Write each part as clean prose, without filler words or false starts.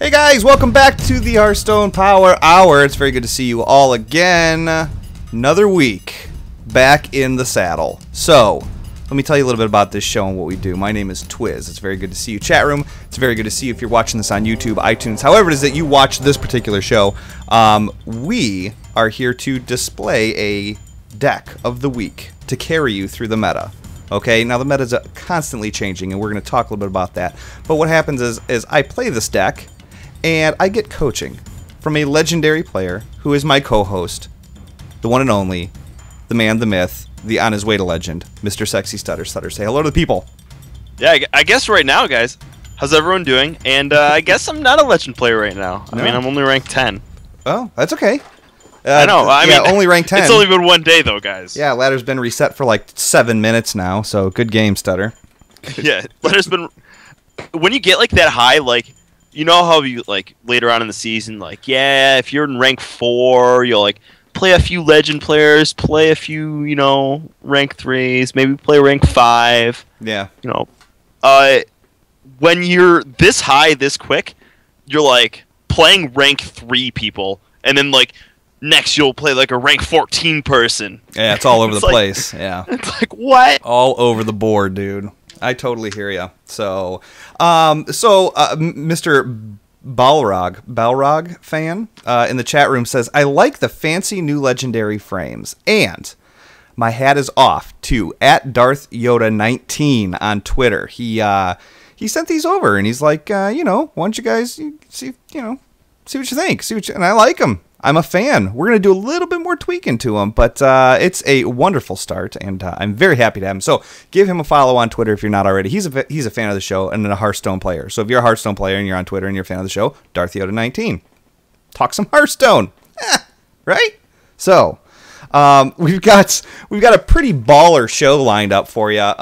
Hey guys, welcome back to the Hearthstone Power Hour. It's very good to see you all again. Another week back in the saddle. So, let me tell you a little bit about this show and what we do. My name is Twiz. It's very good to see you, chat room. It's very good to see you if you're watching this on YouTube, iTunes, however it is that you watch this particular show. We are here to display a deck of the week to carry you through the meta. Okay, now the meta is constantly changing, and we're going to talk a little bit about that. But what happens is I play this deck, and I get coaching from a legendary player who is my co-host, the one and only, the man, the myth, the on his way to legend, Mr. Sexy Stutter. Stutter, say hello to the people. Yeah, I guess right now, guys. How's everyone doing? And I guess I'm not a legend player right now. I mean, I'm only ranked 10. Oh, that's okay. I know. I mean, only ranked 10. It's only been one day, though, guys. Yeah, ladder's been reset for like 7 minutes now, so good game, Stutter. Yeah, ladder's been... When you get, like, that high, like... You know how you, like, later on in the season, like, yeah, if you're in rank 4, you'll, like, play a few legend players, play a few, you know, rank 3s, maybe play rank 5. Yeah. You know, when you're this high this quick, you're, like, playing rank 3 people, and then, like, next you'll play, like, a rank 14 person. Yeah, it's all over the like, place. Yeah. It's like, what? All over the board, dude. I totally hear you. So, Mr. Balrog fan in the chat room says, I like the fancy new legendary frames, and my hat is off to @DarthYoda19 on Twitter. He sent these over, and he's like, why don't you guys see what you think, and I like them. I'm a fan. We're going to do a little bit more tweaking to him, but it's a wonderful start, and I'm very happy to have him. So give him a follow on Twitter if you're not already. He's a fan of the show and a Hearthstone player. So if you're a Hearthstone player and you're on Twitter and you're a fan of the show, DarthYoda19. Talk some Hearthstone. Right? So we've got a pretty baller show lined up for you.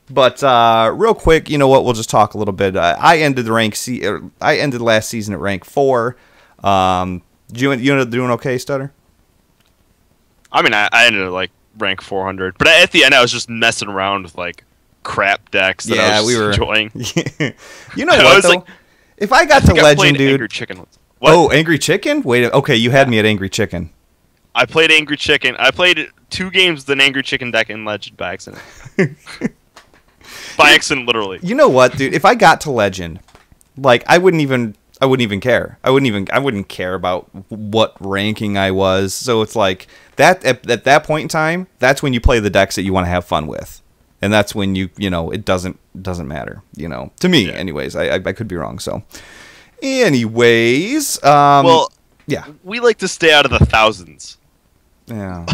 But real quick, you know what? We'll just talk a little bit. I ended last season at rank 4. You ended up doing okay, Stutter? I mean, I ended at, like, rank 400. But at the end, I was just messing around with, like, crap decks that I was enjoying. You know what, though? Like, if I got to Legend, dude... Angry Chicken. What? Oh, Angry Chicken? Wait, okay, you had me at Angry Chicken. I played Angry Chicken. I played 2 games with an Angry Chicken deck in Legend by accident. By accident, literally. You know what, dude? If I got to Legend, like, I wouldn't even care. I wouldn't care about what ranking I was. So it's like that at that point in time, that's when you play the decks that you want to have fun with. And that's when it doesn't matter, to me. Yeah. Anyways, I could be wrong. So anyways, well, yeah, we like to stay out of the thousands. Yeah.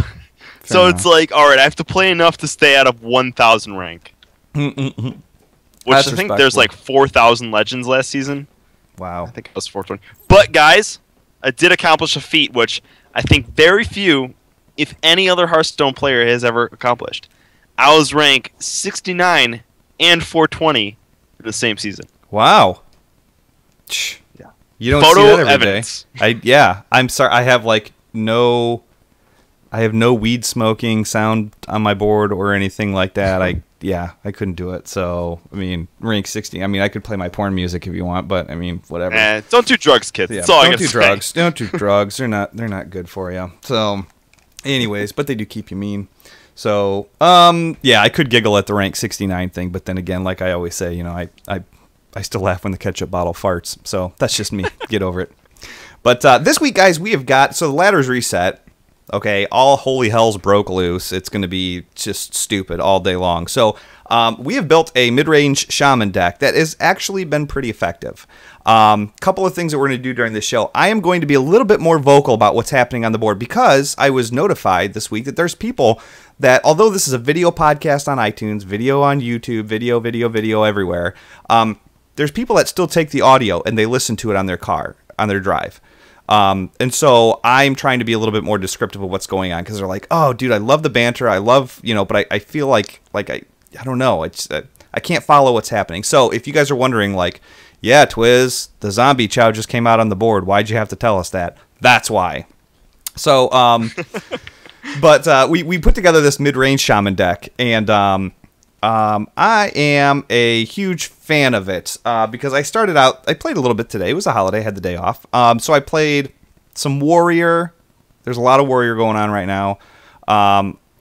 So it's like, all right, I have to play enough to stay out of 1,000 rank. Which I think there's like 4,000 legends last season. Wow. I think it was 420. But, guys, I did accomplish a feat, which I think very few, if any other Hearthstone player has ever accomplished. I was rank 69 and 420 in the same season. Wow. Yeah. You don't see that every evidence. Day. I'm sorry. I have no weed smoking sound on my board or anything like that. I couldn't do it. So, I mean, rank 60. I mean, I could play my porn music if you want, but I mean, whatever. Don't do drugs, kids. Yeah, That's all I don't gotta do say. drugs. Don't do drugs. They're not good for you. So, anyways, but they do keep you mean. So, I could giggle at the rank 69 thing, but then again, like I always say, I still laugh when the ketchup bottle farts. So that's just me. Get over it. But this week, guys, we have got the ladder's reset. Okay, all holy hells broke loose. It's going to be just stupid all day long. So we have built a mid-range shaman deck that has actually been pretty effective. Couple of things that we're going to do during this show. I am going to be a little bit more vocal about what's happening on the board because I was notified this week that there's people that, although this is a video podcast on iTunes, video on YouTube, video everywhere, there's people that still take the audio and they listen to it on their car, on their drive. And so I'm trying to be a little bit more descriptive of what's going on because they're like, oh, dude, I love the banter. I love, but I feel like I don't know. I can't follow what's happening. So if you guys are wondering, like, yeah, Twiz, the zombie chow just came out on the board. Why'd you have to tell us that? That's why. So, but we put together this mid-range shaman deck, and I am a huge fan of it because I started out. I played a little bit today. It was a holiday. I had the day off. So I played some Warrior. There's a lot of Warrior going on right now.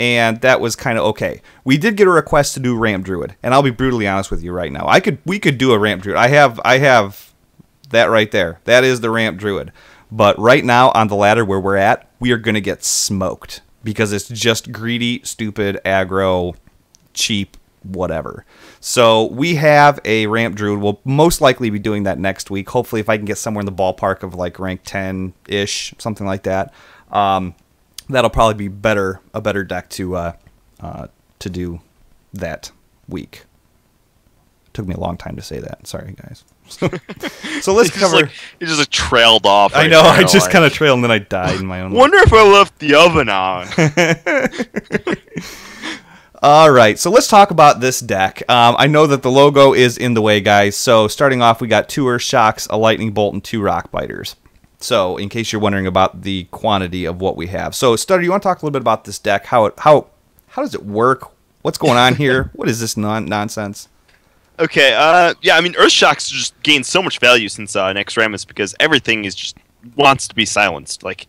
And that was kind of okay. We did get a request to do Ramp Druid, and I'll be brutally honest with you right now. We could do a Ramp Druid. I have that right there. That is the Ramp Druid. But right now on the ladder where we're at, we are going to get smoked because it's just greedy, stupid, aggro, cheap, whatever. So we have a Ramp Druid. We'll most likely be doing that next week. Hopefully if I can get somewhere in the ballpark of like rank 10-ish, something like that. That'll probably be a better deck to do that week. It took me a long time to say that. Sorry, guys. So let's cover. You just like trailed off. I know. I just kind of trailed and then I died in my own. Wonder if I left the oven on. All right, so let's talk about this deck. I know that the logo is in the way, guys. So starting off, we got 2 Earth Shocks, a Lightning Bolt, and 2 Rock Biters. So in case you're wondering about the quantity of what we have. So Stutter, you want to talk a little bit about this deck? How does it work? What's going on here? What is this nonsense? Okay, yeah, I mean, Earth Shocks just gained so much value since Next Rammus because everything is just wants to be silenced. Like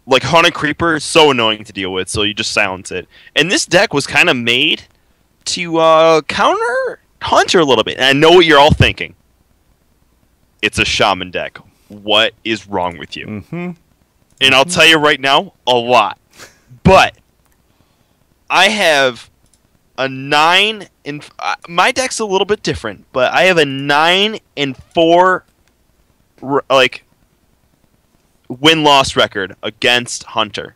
Haunted Creeper is so annoying to deal with, so you just silence it. And this deck was kind of made to counter Hunter a little bit. And I know what you're all thinking. It's a Shaman deck. What is wrong with you? Mm-hmm. And I'll tell you right now, a lot. But I have a 9 and my deck's a little bit different, but I have a 9 and 4 like win-loss record against Hunter.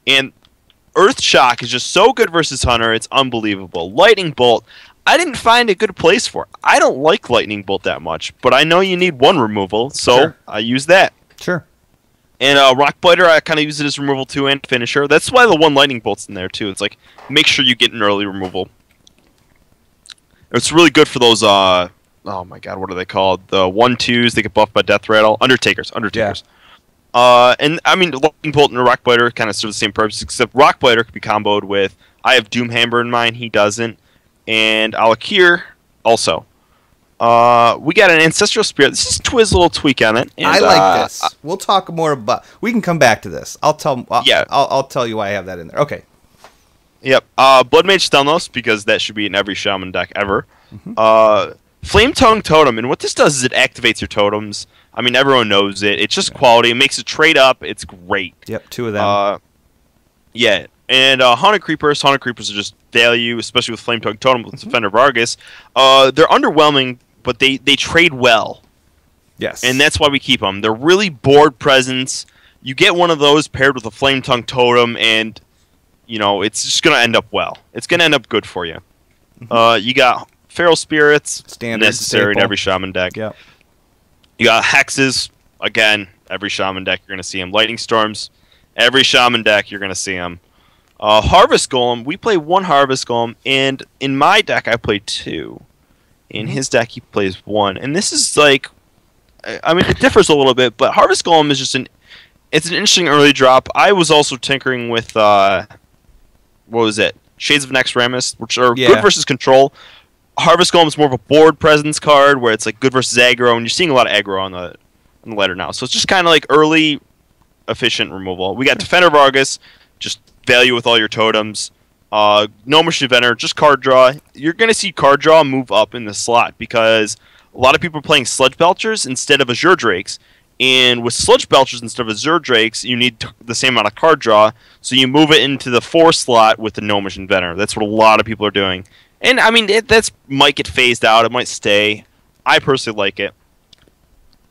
And Earth Shock is just so good versus Hunter, it's unbelievable. Lightning Bolt, I didn't find a good place for it. I don't like Lightning Bolt that much, but I know you need 1 removal, so sure. I use that. Sure. And Rock Biter, I kind of use it as removal too and finisher. That's why the 1 Lightning Bolt's in there too. It's like, make sure you get an early removal. It's really good for those, oh my god, what are they called? The 1/2s, they get buffed by Death Rattle. Undertakers. Yeah. And I mean, Lightning Bolt and Rock Biter kind of serve the same purpose, except Rock Biter can be comboed with, I have Doomhammer in mine, he doesn't. And Alakir also. We got an Ancestral Spirit. This is Twiz little tweak on it. And, I like this. We'll talk more about. We can come back to this. I'll tell you why I have that in there. Okay. Yep. Blood Mage Stelnos, because that should be in every Shaman deck ever. Mm-hmm. Flame Tongue Totem, and what this does is it activates your totems. I mean, everyone knows it. It's just quality. It makes it trade up. It's great. Yep, 2 of them. Yeah. And Haunted Creepers. Haunted Creepers are just value, especially with Flame Tongue Totem with Defender Vargas. They're underwhelming, but they trade well. Yes. And that's why we keep them. They're really board presence. You get one of those paired with a Flame Tongue Totem, and, you know, it's just going to end up well. It's going to end up good for you. You got Feral Spirits. Standard necessary staple. in every Shaman deck. Yep. You got Hexes. Again, every Shaman deck you're going to see them. Lightning Storms. Every Shaman deck you're going to see them. Harvest Golem, we play 1 Harvest Golem, and in my deck I play 2. In his deck he plays 1. And this is like, I mean, it differs a little bit, but Harvest Golem is just it's an interesting early drop. I was also tinkering with, what was it? Shades of Next Rammus, which are good versus control. Harvest Golem is more of a board presence card, where it's like good versus aggro, and you're seeing a lot of aggro on the ladder now. So it's just kind of like early, efficient removal. We got Defender Vargas, just value with all your totems. Gnomish Inventor, just card draw. You're going to see card draw move up in the slot because a lot of people are playing Sludge Belchers instead of Azure Drakes. And with Sludge Belchers instead of Azure Drakes, you need the same amount of card draw. So you move it into the 4 slot with the Gnomish Inventor. That's what a lot of people are doing. And I mean, that's might get phased out. It might stay. I personally like it.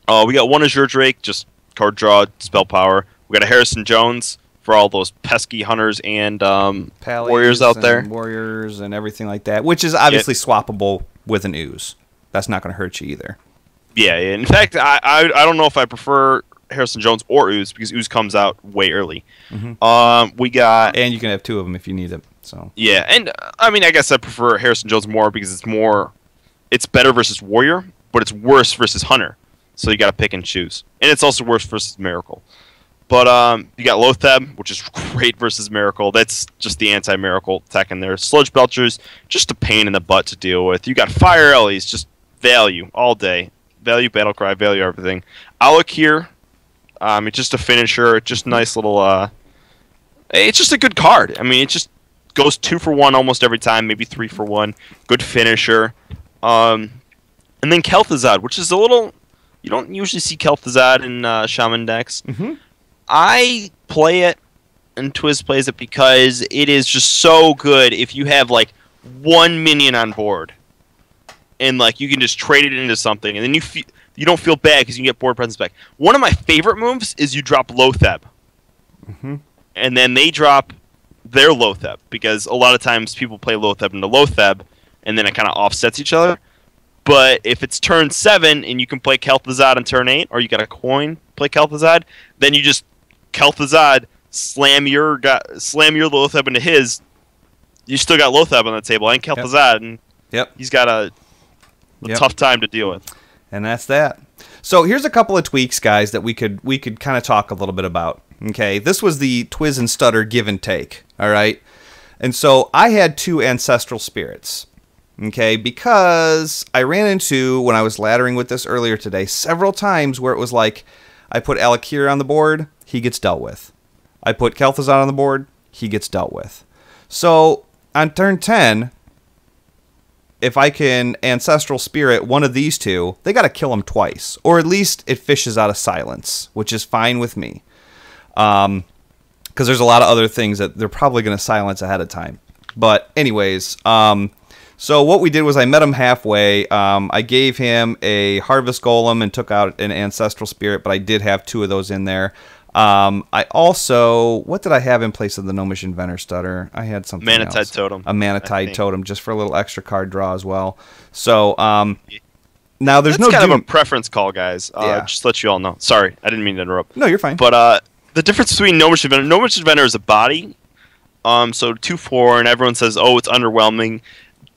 We got 1 Azure Drake, just card draw, spell power. We got a Harrison Jones for all those pesky hunters and warriors out there. Warriors and everything like that, which is obviously swappable with an Ooze. That's not going to hurt you either. Yeah, in fact, I don't know if I prefer Harrison Jones or Ooze because Ooze comes out way early. We got... And you can have 2 of them if you need them. So yeah, and I mean, I guess I prefer Harrison Jones more because it's better versus Warrior, but it's worse versus Hunter. So you got to pick and choose. And it's also worse versus Miracle. But you got Lotheb, which is great versus Miracle. That's just the anti-Miracle tech in there. Sludge Belchers, just a pain in the butt to deal with. You got Fire Ellies, just value all day. Value Battlecry, value everything. Alakir, it's just a finisher. Just nice little... it's just a good card. I mean, it just goes 2 for 1 almost every time, maybe 3 for 1. Good finisher. And then Kel'Thuzad, which is a little... You don't usually see Kel'Thuzad in Shaman decks. Mm-hmm. I play it, and Twiz plays it because it is just so good if you have, like, 1 minion on board. And, like, you can just trade it into something, and then you don't feel bad because you can get board presence back. One of my favorite moves is you drop Lotheb. Mm-hmm. And then they drop their Lotheb, because a lot of times people play Lotheb into Lotheb, and then it kind of offsets each other. But if it's turn 7 and you can play Kel'Thuzad on turn 8, or you got a coin, play Kel'Thuzad, then you just Kel'Thuzad, slam your Lotheb into his. You still got Lotheb on the table and Kel'Thuzad, and he's got a tough time to deal with. And that's that. So here's a couple of tweaks, guys, that we could kind of talk a little bit about. Okay, this was the Twiz and Stutter give and take. All right, and so I had 2 Ancestral Spirits. Okay, because I ran into, when I was laddering with this earlier today, several times where it was like, I put Alakir on the board, he gets dealt with. I put Kel'Thuzad on the board, he gets dealt with. So, on turn 10, if I can Ancestral Spirit one of these 2, they got to kill him twice. Or at least it fishes out of silence, which is fine with me. Because there's a lot of other things that they're probably going to silence ahead of time. But anyways, so what we did was I met him halfway. I gave him a Harvest Golem and took out an Ancestral Spirit, but I did have 2 of those in there. I also... What did I have in place of the Gnomish Inventor Stutter? I had something Manatide else. Totem. A Manatide Totem, just for a little extra card draw as well. So, now there's no... That's kind of a preference call, guys. Just to let you all know. Sorry, I didn't mean to interrupt. No, you're fine. But the difference between Gnomish Inventor is a body. So 2/4, and everyone says, oh, it's underwhelming.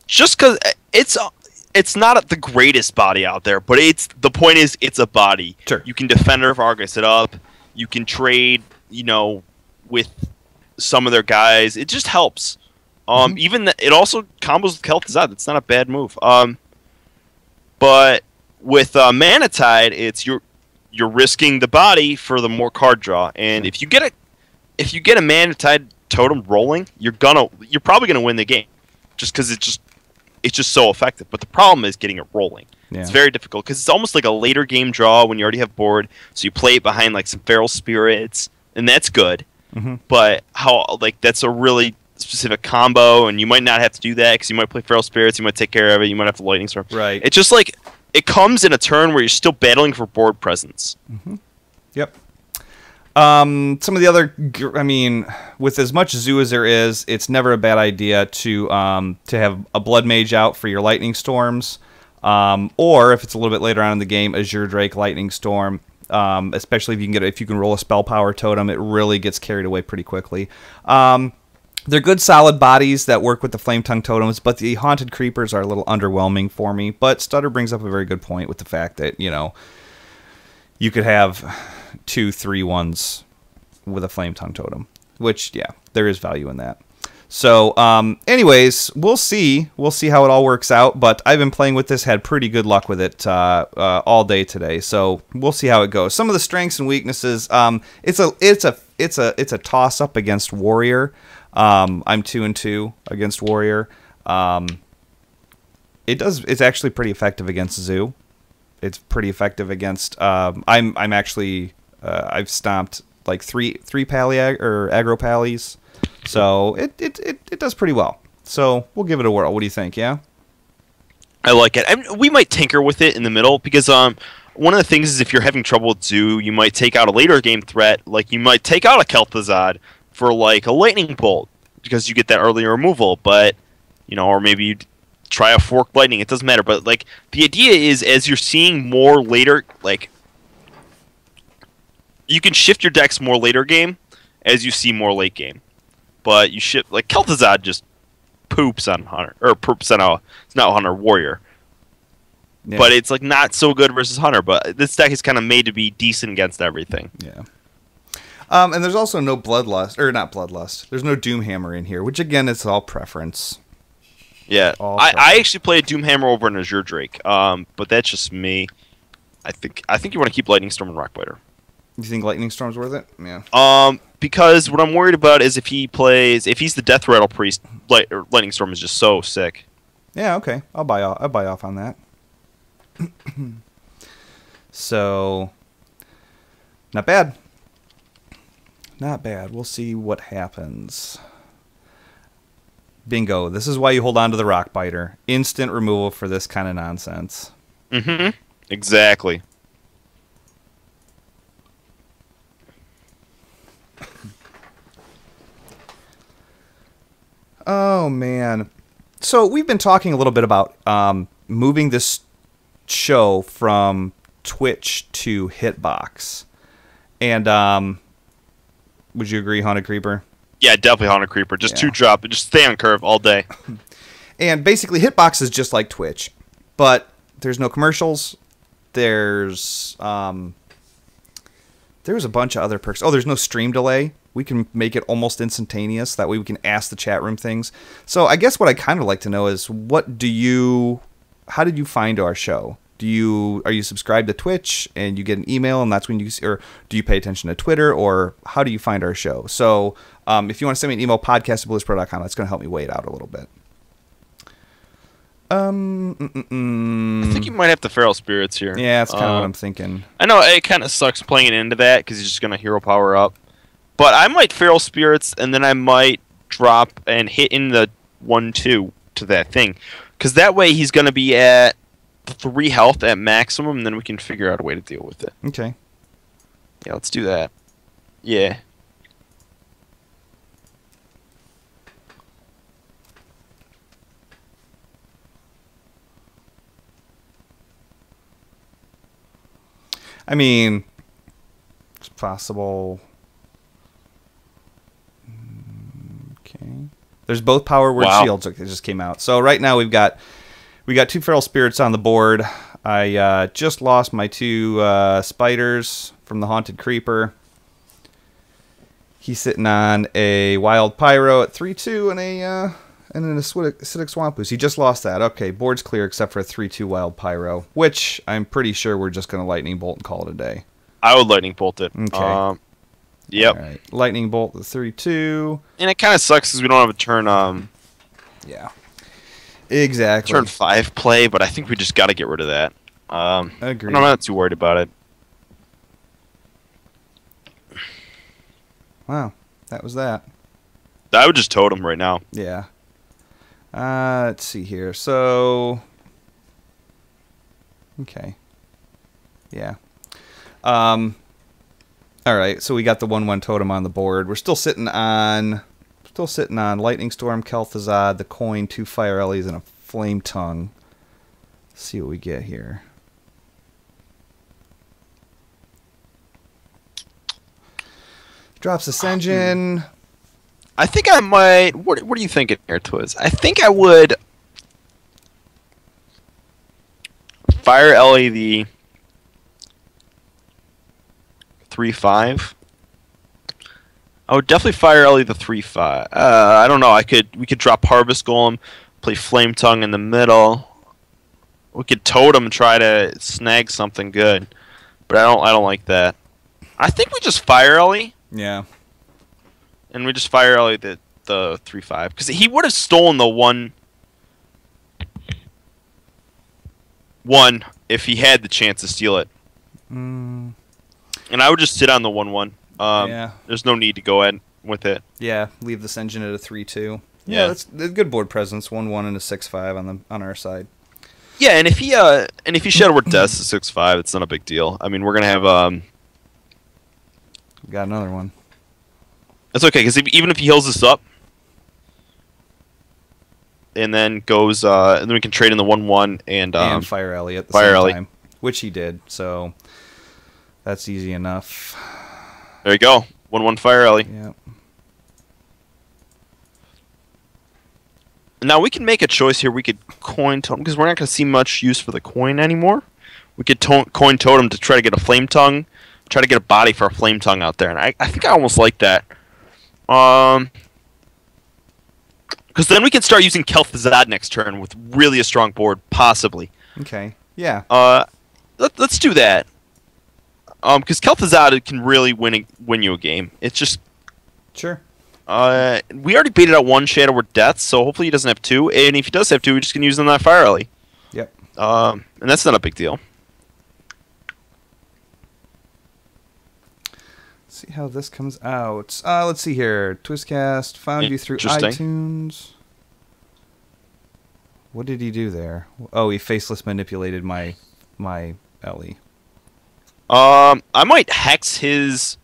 Just because it's not the greatest body out there, but the point is it's a body. Sure. You can Defender of Argus it up. You can trade, with some of their guys. It just helps. Even it also combos with Kel'Thuzad. It's not a bad move. But with Manatide, it's you're risking the body for the more card draw, and if you get a Manatide totem rolling, you're probably gonna win the game, just because it's just so effective. But the problem is getting it rolling. Yeah. It's very difficult because it's almost like a later game draw when you already have board. So you play it behind like some Feral Spirits, and that's good. Mm-hmm. But that's a really specific combo, and you might not have to do that because you might play Feral Spirits, you might take care of it, you might have to Lightning Storm. Right. It's just like it comes in a turn where you're still battling for board presence. Mm-hmm. Yep. Some of the other, with as much Zoo as there is, it's never a bad idea to have a Blood Mage out for your Lightning Storms, or if it's a little bit later on in the game, Azure Drake Lightning Storm. Especially if you can roll a Spell Power Totem, it really gets carried away pretty quickly. They're good solid bodies that work with the Flame Tongue Totems, but the Haunted Creepers are a little underwhelming for me. But Stutter brings up a very good point with the fact that you could have 2-3 ones with a Flame Tongue Totem, which, yeah, there is value in that. So, anyways, we'll see how it all works out, but I've been playing with this, had pretty good luck with it all day today, so we'll see how it goes. Some of the strengths and weaknesses, it's a toss-up against Warrior. I'm 2-2 against Warrior. It's actually pretty effective against Zoo. It's pretty effective against. I've stomped like three aggro pallies, so it does pretty well. So we'll give it a whirl. What do you think? Yeah, I like it. We might tinker with it in the middle because one of the things is if you're having trouble with Zoo, you might take out a later game threat. Like you might take out a Kel'Thuzad for like a Lightning Bolt because you get that early removal, but or maybe you try a Forked Lightning. It doesn't matter, but like the idea is as you're seeing more later, like you can shift your decks more later game as you see more late game. But you shift like Kel'Thuzad just poops on Hunter or poops on it's not Hunter Warrior. Yeah. But it's like not so good versus Hunter. But this deck is kind of made to be decent against everything. Yeah. And there's also no Bloodlust, or not Bloodlust. There's no Doomhammer in here, which again, it's all preference. Yeah, I actually played Doomhammer over an Azure Drake, but that's just me. I think you want to keep Lightning Storm and Rockbiter. You think Lightning Storm's worth it? Yeah. Because what I'm worried about is if he's the Death Rattle Priest, Lightning Storm is just so sick. Yeah, okay. I'll buy off on that. So, not bad. Not bad. We'll see what happens. Bingo. This is why you hold on to the Rockbiter. Instant removal for this kind of nonsense. Mm-hmm. Exactly. Oh, man. So we've been talking a little bit about moving this show from Twitch to Hitbox. And would you agree, Haunted Creeper? Yeah, definitely Haunted Creeper. Just 2-drop. Just stay on curve all day. And basically, Hitbox is just like Twitch. But there's no commercials. There's a bunch of other perks. Oh, there's no stream delay. We can make it almost instantaneous. That way we can ask the chat room things. So I guess what I kind of like to know is how did you find our show? Are you subscribed to Twitch and you get an email and that's when or do you pay attention to Twitter, or how do you find our show? So if you want to send me an email, podcast@blizzpro.com, that's going to help me weigh it out a little bit. I think you might have the Feral Spirits here. Yeah, that's kind of what I'm thinking. I know it kind of sucks playing it into that because he's just going to hero power up. But I might Feral Spirits, and then I might drop and hit in the 1-2 to that thing. Because that way he's going to be at 3 health at maximum, and then we can figure out a way to deal with it. Okay. Yeah, let's do that. Yeah. I mean, it's possible. Okay. There's both power word shields that just came out. So right now we got 2 Feral Spirits on the board. I just lost my 2 spiders from the Haunted Creeper. He's sitting on a Wild Pyro at 3/2 and an Acidic Swampus. He just lost that. Okay, board's clear except for a 3/2 Wild Pyro, which I'm pretty sure we're just going to Lightning Bolt and call it a day. I would Lightning Bolt it. Okay. Yep. All right. Lightning Bolt the 3/2. And it kind of sucks because we don't have a turn. Yeah. Exactly. Turn 5 play, but I think we just got to get rid of that. Agreed. I'm not too worried about it. Wow. That was that. I would just totem right now. Yeah. Let's see here. So, okay. Yeah. All right. So we got the 1/1 totem on the board. We're still sitting on Lightning Storm, Kel'Thuzad, the coin, 2 Fire Ellies, and a Flame Tongue. Let's see what we get here. Drops Ascension. I think I might. What are you thinking here, Twiz? I think I would Fire Ellie the 3/5. I would definitely Fire Ellie the 3/5. I don't know. We could drop Harvest Golem, play Flame Tongue in the middle. We could totem and try to snag something good, but I don't like that. I think we just Fire Ellie. Yeah. And we just Fire Ellie the 3/5 because he would have stolen the 1 if he had the chance to steal it. And I would just sit on the 1/1. Yeah. There's no need to go ahead with it. Yeah, leave the Ascension at a 3/2. Yeah, that's a good board presence. 1/1 and a 6/5 on our side. Yeah, and if he Shadow Word Deaths 6/5, it's not a big deal. I mean, we're gonna have We got another one. That's okay, because even if he heals us up, and then goes, and then we can trade in the 1/1 and Fire Ellie at the same time, which he did. So that's easy enough. There you go, 1/1 Fire Ellie. Yeah. Now we can make a choice here. We could coin totem because we're not going to see much use for the coin anymore. We could coin totem to try to get a Flame Tongue try to get a body for a Flame Tongue out there, and I think I almost like that. Because then we can start using Kel'Thuzad next turn with really a strong board, possibly. Okay. Yeah. Let's do that. Because Kel'Thuzad can really win you a game. It's just sure. We already baited out one Shadow Word Death, so hopefully he doesn't have two. And if he does have two, we're just gonna use them on that Fire Alley. Yep. And that's not a big deal. See how this comes out. Let's see here. Twistcast found you through iTunes. What did he do there? Oh, he faceless manipulated my Ellie. I might hex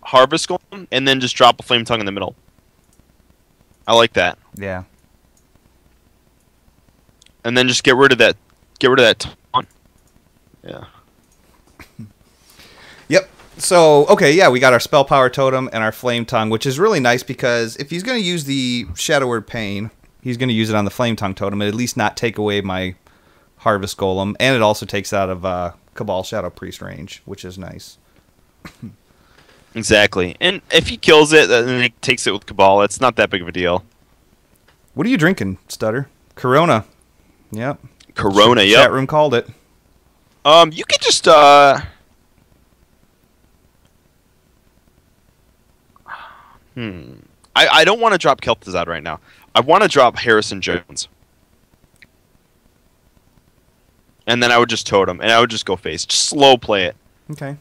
Harvest Golem and then just drop a Flame Tongue in the middle. I like that. Yeah. And then just get rid of that taunt. Yeah. Yep. So, okay, yeah, we got our Spell Power Totem and our Flame Tongue, which is really nice because if he's going to use the Shadow Word Pain, he's going to use it on the Flame Tongue Totem and at least not take away my Harvest Golem, and it also takes out of Cabal Shadow Priest range, which is nice. Exactly. And if he kills it, then he takes it with Cabal. It's not that big of a deal. What are you drinking, Stutter? Corona. Yep. Corona, yep. Chat room called it. You could just, I don't want to drop Kel'Thuzad right now. I want to drop Harrison Jones. And then I would just totem, and I would just go face. Just slow play it. Okay.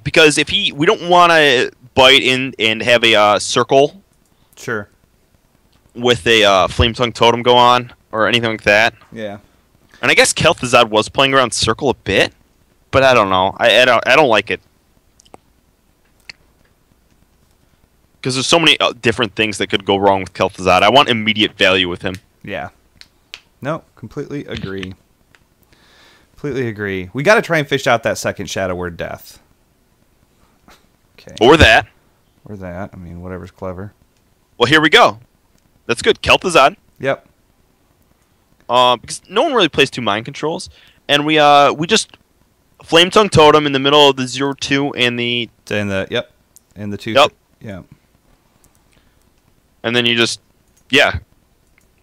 Because if we don't want to bite in and have a circle. Sure. With a Flame Tongue Totem go on, or anything like that. Yeah. And I guess Kel'Thuzad was playing around circle a bit, but I don't know. I don't like it. Because there's so many different things that could go wrong with Kel'Thuzad. I want immediate value with him. Yeah. No, completely agree. Completely agree. We got to try and fish out that second Shadow Word Death. Okay. Or that. Or that. I mean, whatever's clever. Well, here we go. That's good. Kel'Thuzad. Yep. Because no one really plays two mind controls, and we just Flame Tongue Totem in the middle of the 0-2 and the and the 2. Yep. Yeah. And then you just there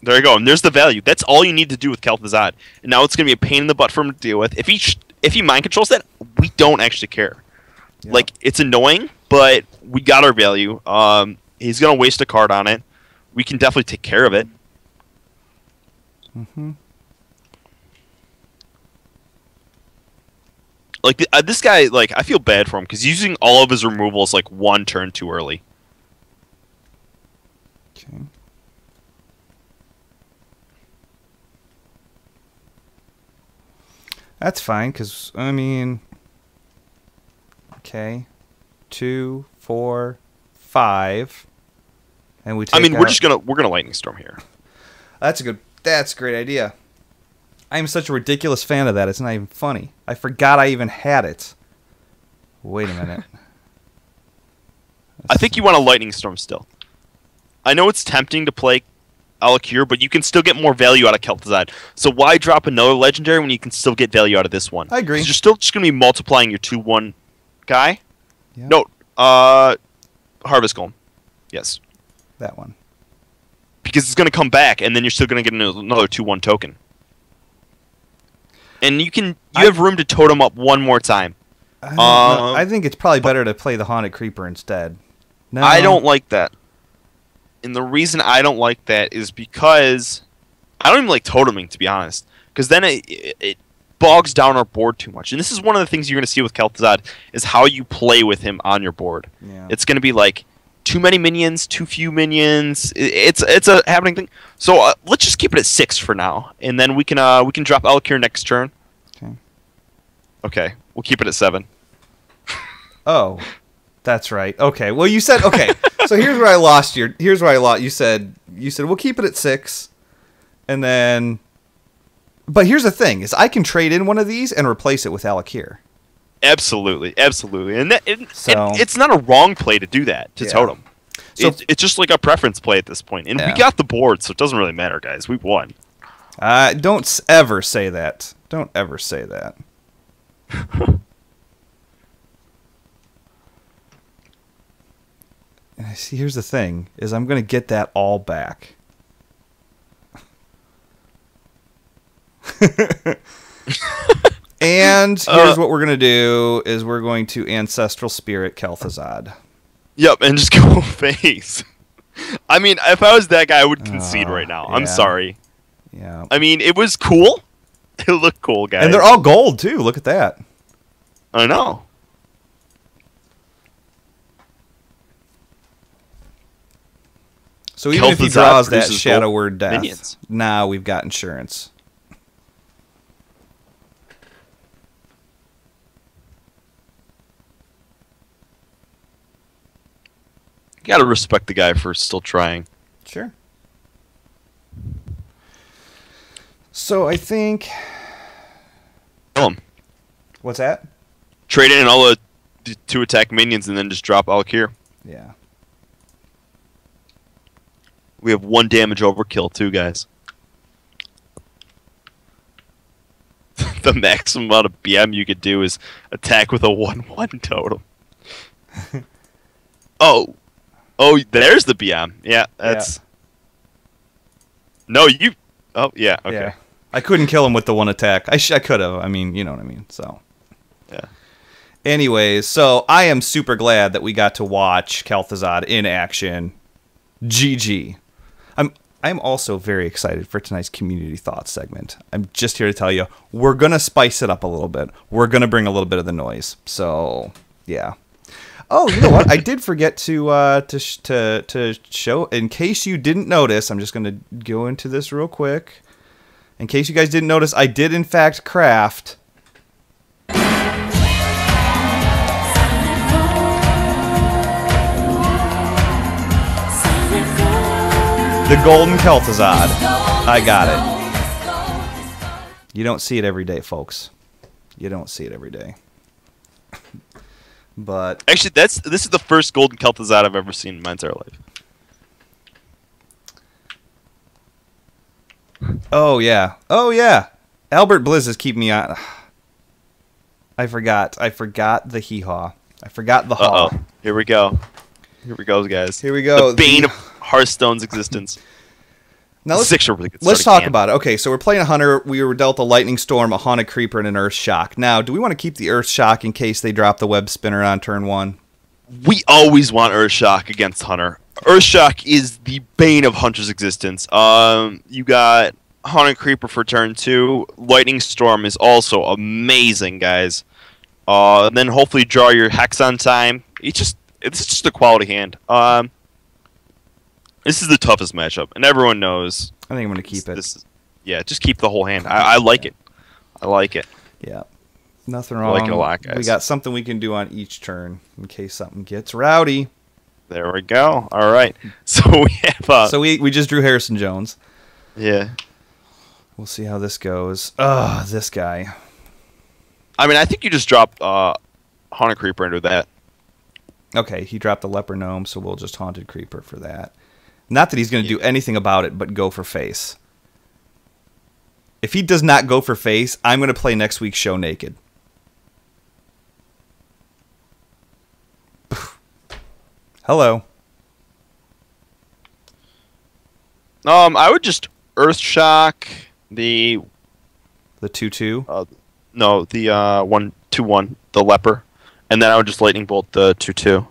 you go. And there's the value. That's all you need to do with Kel'Thuzad. And now it's gonna be a pain in the butt for him to deal with. If he mind controls that, we don't actually care. Yep. Like, it's annoying, but we got our value. He's gonna waste a card on it. We can definitely take care of it. Mm-hmm. Like, this guy, like, I feel bad for him because he's using all of his removals like one turn too early. Okay. That's fine, because, I mean... Okay. 2, 4, 5... And we take we're gonna Lightning Storm here. That's a great idea. I am such a ridiculous fan of that. It's not even funny. I forgot I even had it. Wait a minute. I think you want a Lightning Storm still. I know it's tempting to play Alakir, but you can still get more value out of Kel'Thuzad. So why drop another legendary when you can still get value out of this one? I agree. 'Cause you're still just gonna be multiplying your 2/1 guy. Yeah. No, Harvest Golem. Yes. That one. Because it's going to come back, and then you're still going to get another 2/1 token. And you have room to totem up one more time. I think it's probably better to play the Haunted Creeper instead. No, I don't like that. And the reason I don't like that is because I don't even like toteming, to be honest. Because then it bogs down our board too much. And this is one of the things you're going to see with Kel'Thuzad, is how you play with him on your board. Yeah. It's going to be like, too many minions, too few minions. It's a happening thing. So let's just keep it at 6 for now, and then we can drop Alakir next turn. Okay. Okay, we'll keep it at 7. Oh, that's right. Okay. Well, you said okay. So here's where I lost you. Here's where I lost. You said we'll keep it at 6, and then. But here's the thing: is I can trade in one of these and replace it with Alakir. Absolutely, absolutely, and it's not a wrong play to do that to totem. So it's just like a preference play at this point, and we got the board, so it doesn't really matter, guys. We won. Don't ever say that. Don't ever say that. And see, here's the thing: is I'm going to get that all back. And here's what we're going to do: is we're going to Ancestral Spirit Kel'Thuzad. Yep, and just go face. I mean, if I was that guy, I would concede right now. Yeah. I'm sorry. Yeah. I mean, it was cool. It looked cool, guys. And they're all gold too. Look at that. I know. So even if he draws that produces Shadow gold Word Death, minions. now we've got insurance. You gotta respect the guy for still trying. Sure. So I think... Kill him. What's that? Trade in all the 2 attack minions and then just drop Alkir. Yeah. We have 1 damage overkill too, guys. The maximum amount of BM you could do is attack with a 1/1 totem. Oh, there's the BM. Yeah, that's. Yeah. No, you. Oh, yeah. Okay. Yeah. I couldn't kill him with the 1 attack. I could have. I mean, you know what I mean. So. Yeah. Anyways, so I am super glad that we got to watch Kel'Thuzad in action. GG. I'm also very excited for tonight's community thoughts segment. I'm just here to tell you, we're going to spice it up a little bit. We're going to bring a little bit of the noise. So, yeah. Oh, you know what? I did forget to show, in case you didn't notice, I'm just going to go into this real quick. In case you guys didn't notice, I did in fact craft the Golden Kel'Thuzad. I got it. You don't see it every day, folks. You don't see it every day. But actually, this is the first Golden Kel'Thuzad I've ever seen in my entire life. Oh yeah. Oh yeah. Albert Blizz is keeping me on. I forgot the hee-haw. I forgot the haw. Uh-oh. Here we go. Here we go, guys. Here we go. The bane of Hearthstone's existence. Now let's talk about it. Okay, so we're playing a Hunter. We were dealt a Lightning Storm, a Haunted Creeper, and an Earth Shock. Now, do we want to keep the Earth Shock in case they drop the Web Spinner on turn 1? We always want Earth Shock against Hunter. Earth Shock is the bane of Hunter's existence. You got Haunted Creeper for turn 2. Lightning Storm is also amazing, guys. Then hopefully draw your Hex on time. It's just a quality hand. This is the toughest matchup, and everyone knows. I think I'm going to keep it. Yeah, just keep the whole hand. I like it. I like it. Yeah. Nothing wrong. I like it a lot, guys. We got something we can do on each turn in case something gets rowdy. There we go. All right. So we have... So we just drew Harrison Jones. Yeah. We'll see how this goes. Ugh, this guy. I mean, I think you just drop Haunted Creeper into that. Okay, he dropped the Leper Gnome, so we'll just Haunted Creeper for that. Not that he's going to do anything about it, but go for face. If he does not go for face, I'm going to play next week's show naked. Hello. I would just Earth Shock the 2/2. No, the 1/2/1, the Leper, and then I would just Lightning Bolt the 2/2.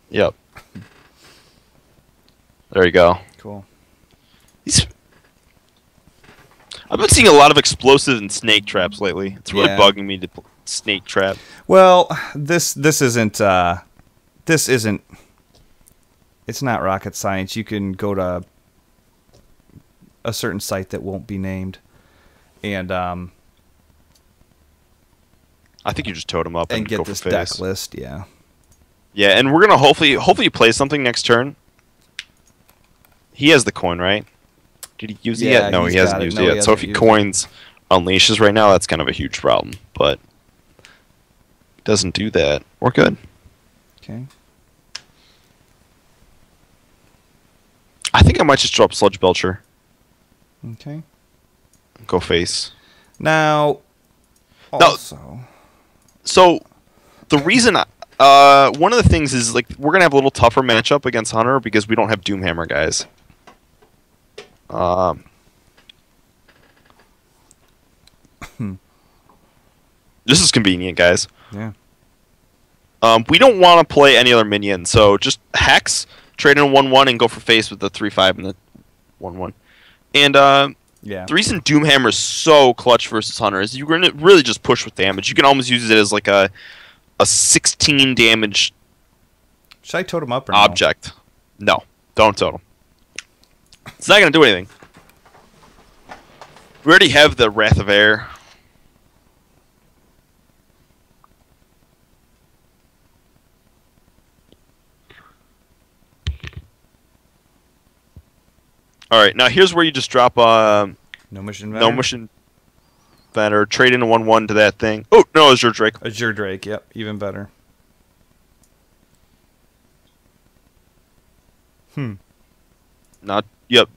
Yep. There you go. Cool. I've been seeing a lot of explosive and snake traps lately. It's really bugging me to snake trap. Well, this isn't it's not rocket science. You can go to a certain site that won't be named, and I think you just totem up and get go this for deck face. list. Yeah. Yeah, and we're gonna hopefully play something next turn. He has the coin, right? Did he use it yet? No, he hasn't used it yet. So if he coins Unleashes right now, that's kind of a huge problem. But doesn't do that. We're good. Okay. I think I might just drop Sludge Belcher. Okay. Go face. Now, also... So, the reason... one of the things is, like, we're going to have a little tougher matchup against Hunter because we don't have Doomhammer guys. This is convenient, guys. Yeah. We don't want to play any other minion, so just Hex, trade in a 1/1, and go for face with the 3/5 and the 1/1. And yeah. the reason Doomhammer is so clutch versus Hunter is you're going to really just push with damage. You can almost use it as like a 16 damage Should I totem up or object. No, don't totem. It's not going to do anything. We already have the Wrath of Air. Alright, now here's where you just drop No Mission Vetter? No Mission Vetter, trade in a 1/1 to that thing. Oh, no, Azure Drake. Azure Drake, yep, even better. Yep.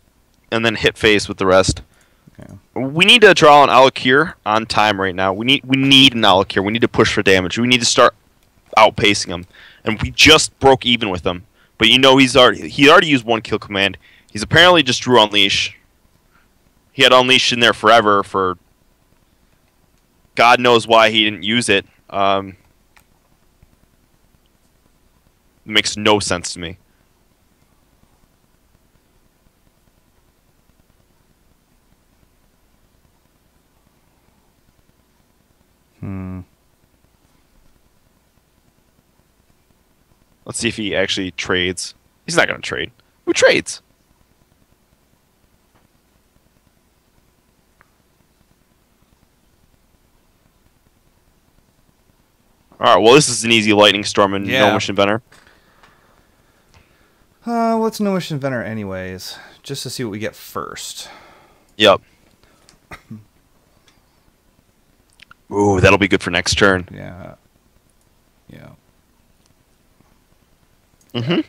And then hit face with the rest. Yeah. We need to draw an Alakir on time right now. We need an Alakir. We need to push for damage. We need to start outpacing him. And we just broke even with him. But you know he already used 1 kill command. He's apparently just drew Unleash. He had Unleash in there forever for God knows why he didn't use it. It makes no sense to me. Let's see if he actually trades. He's not going to trade. Who trades? Alright, well this is an easy Lightning Storm and No Mission Vetter. What's No Mission Vetter anyways? Just to see what we get first. Yep. Ooh, that'll be good for next turn. Yeah. Yeah. Mm-hmm.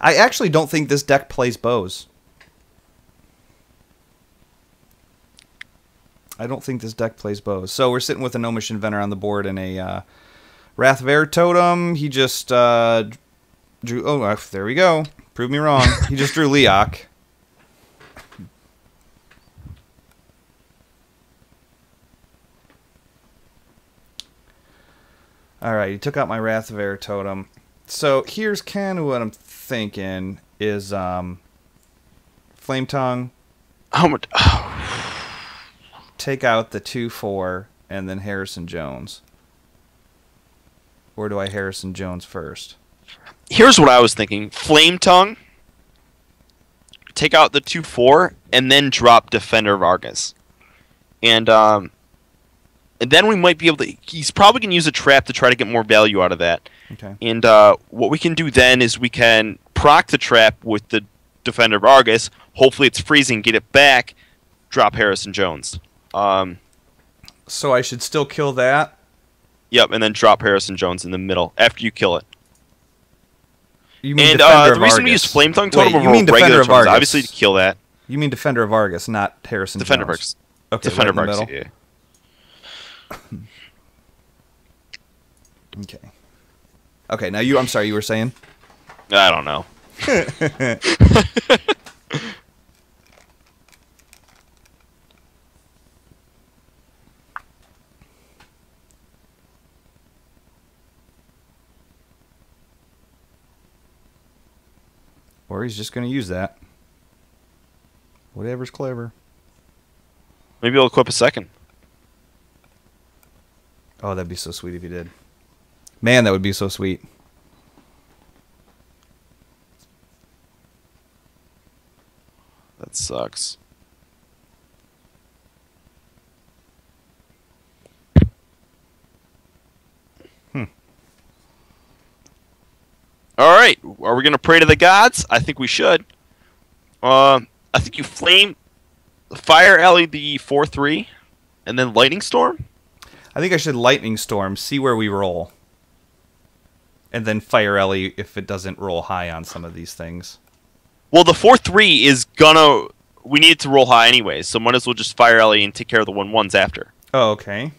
I actually don't think this deck plays bows. I don't think this deck plays bows. So we're sitting with a No Mission Vetter on the board and a Wrath of Air Totem. He just drew... Oh, there we go. Prove me wrong. He just drew Leok. Alright, he took out my Wrath of Air Totem. So here's kind of what I'm thinking is Flame Tongue. How much? Take out the 2/4 and then Harrison Jones. Or do I Harrison Jones first? Here's what I was thinking. Flame Tongue. Take out the 2/4 and then drop Defender of Argus. And then we might be able to... He's probably going to use a trap to try to get more value out of that. Okay. And what we can do then is we can proc the trap with the Defender of Argus. Hopefully it's freezing, get it back, drop Harrison Jones. So I should still kill that? Yep, and then drop Harrison Jones in the middle after you kill it. You mean and Defender the of reason Argus. we use Flame Tongue Totem over Defender regular of Totems, Argus. obviously to kill that. You mean Defender of Argus, not Harrison Defender Jones. of Argus. Okay, Defender right of in the Argus, middle. yeah. Okay. Okay, now I'm sorry, you were saying? I don't know. Or he's just going to use that. Whatever's clever. Maybe I'll equip a second. Oh, that'd be so sweet if you did. Man, that would be so sweet. That sucks. Alright, are we going to pray to the gods? I think we should. I think you flame... Fire Alley the 4/3, and then Lightning Storm. I think I should Lightning Storm, see where we roll. And then Fire Ellie if it doesn't roll high on some of these things. Well, the 4/3 is gonna... We need it to roll high anyways, so might as well just Fire Alley and take care of the 1/1s after. Oh, okay.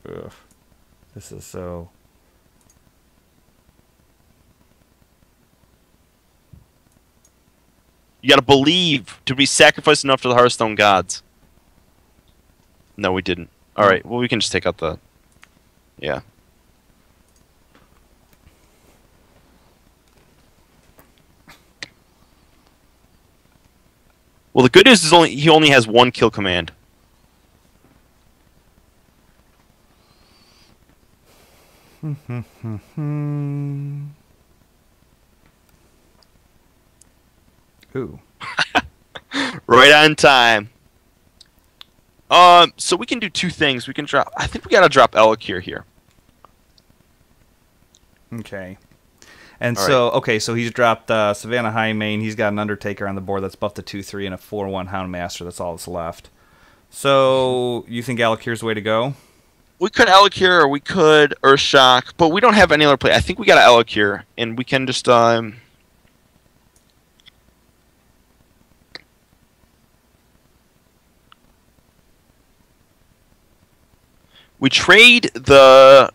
Ugh. This is so... You gotta believe. Did we sacrifice enough to the Hearthstone gods? No, we didn't. Alright, well, we can just take out the... Yeah. Well, the good news is he only has 1 kill command. Ooh. Right on time. So we can do 2 things. We can drop... I think we gotta drop Elakir here. Okay. And All so, okay, so he's dropped Savannah High Main. He's got an Undertaker on the board that's buffed to 2/3 and a 4/1 Houndmaster. That's all that's left. So, you think Alakir's the way to go? We could Elakir or we could Earthshock, but we don't have any other play. I think we got to Elakir, and we can just we trade the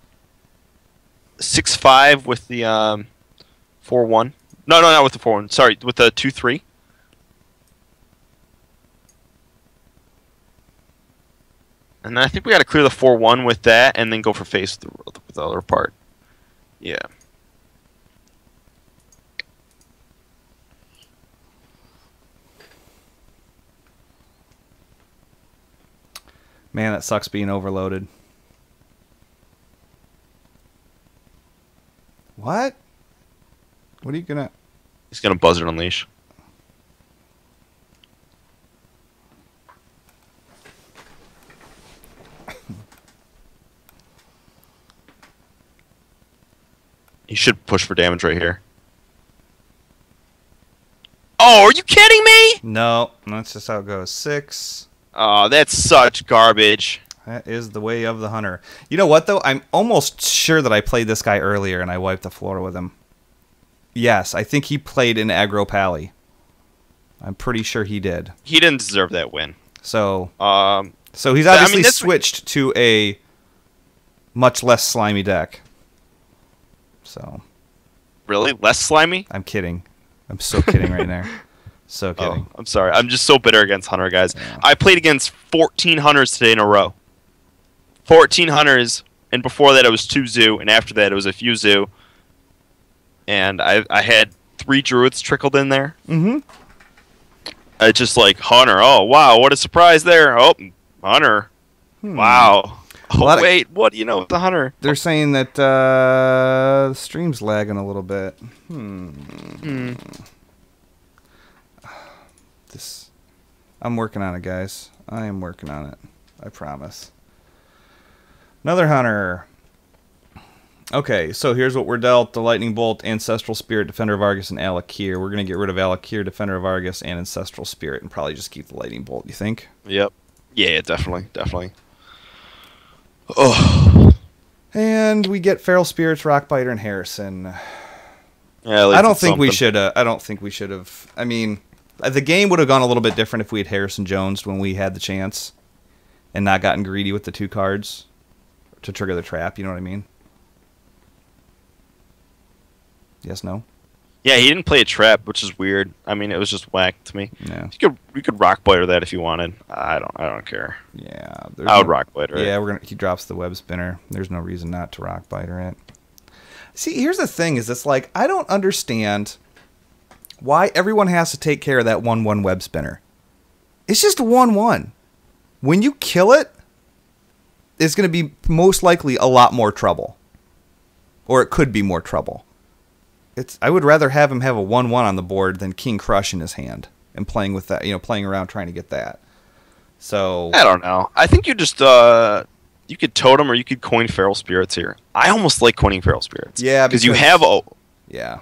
6/5 with the 4/1. No, not with the 4/1. Sorry, with the 2/3. And then I think we got to clear the 4/1 with that, and then go for face with the other part. Yeah. Man, that sucks being overloaded. What? What are you gonna... He's gonna Buzzard Unleash. He should push for damage right here. Oh, are you kidding me? No, that's just how it goes. 6. Oh, that's such garbage. That is the way of the hunter. You know what, though? I'm almost sure that I played this guy earlier and I wiped the floor with him. Yes, I think he played in Aggro Pally. I'm pretty sure he did. He didn't deserve that win. So he's obviously that's... switched to a much less slimy deck. So. Really? Less slimy? I'm kidding. I'm so kidding right now. So kidding. Oh, I'm sorry. I'm just so bitter against Hunter, guys. Yeah. I played against 14 Hunters today in a row. 14 Hunters, and before that it was 2 Zoo, and after that it was a few Zoo. And I had 3 Druids trickled in there. Mm-hmm. It's just like, Hunter, oh, wow, what a surprise there. Oh, Hunter. Wow. Oh, wait, what do you know with the Hunter? They're saying that the stream's lagging a little bit. I'm working on it, guys. I am working on it. I promise. Another Hunter. Okay, so here's what we're dealt. The Lightning Bolt, Ancestral Spirit, Defender of Argus, and Alakir. We're going to get rid of Alakir, Defender of Argus, and Ancestral Spirit, and probably just keep the Lightning Bolt, you think? Yep. Yeah, definitely. Oh. And we get Feral Spirits, Rockbiter, and Harrison. Yeah, I don't think we should have. I mean, the game would have gone a little bit different if we had Harrison Jones when we had the chance and not gotten greedy with the 2 cards to trigger the trap, you know what I mean? Yes, no? Yeah, he didn't play a trap, which is weird. I mean, it was just whack to me. Yeah. You could Rockbiter that if you wanted. I don't care. Yeah. I would Rockbiter it. Yeah, he drops the Web Spinner. There's no reason not to Rockbiter it. See, here's the thing, is it's like, I don't understand why everyone has to take care of that 1/1 Web Spinner. It's just a 1/1. When you kill it, it's going to be most likely a lot more trouble. Or it could be more trouble. I would rather have him have a 1/1 on the board than King Crush in his hand and playing with that, playing around trying to get that. So I don't know. I think you just you could Totem or you could coin Feral Spirits here. I almost like coining Feral Spirits. Yeah, because you have yeah.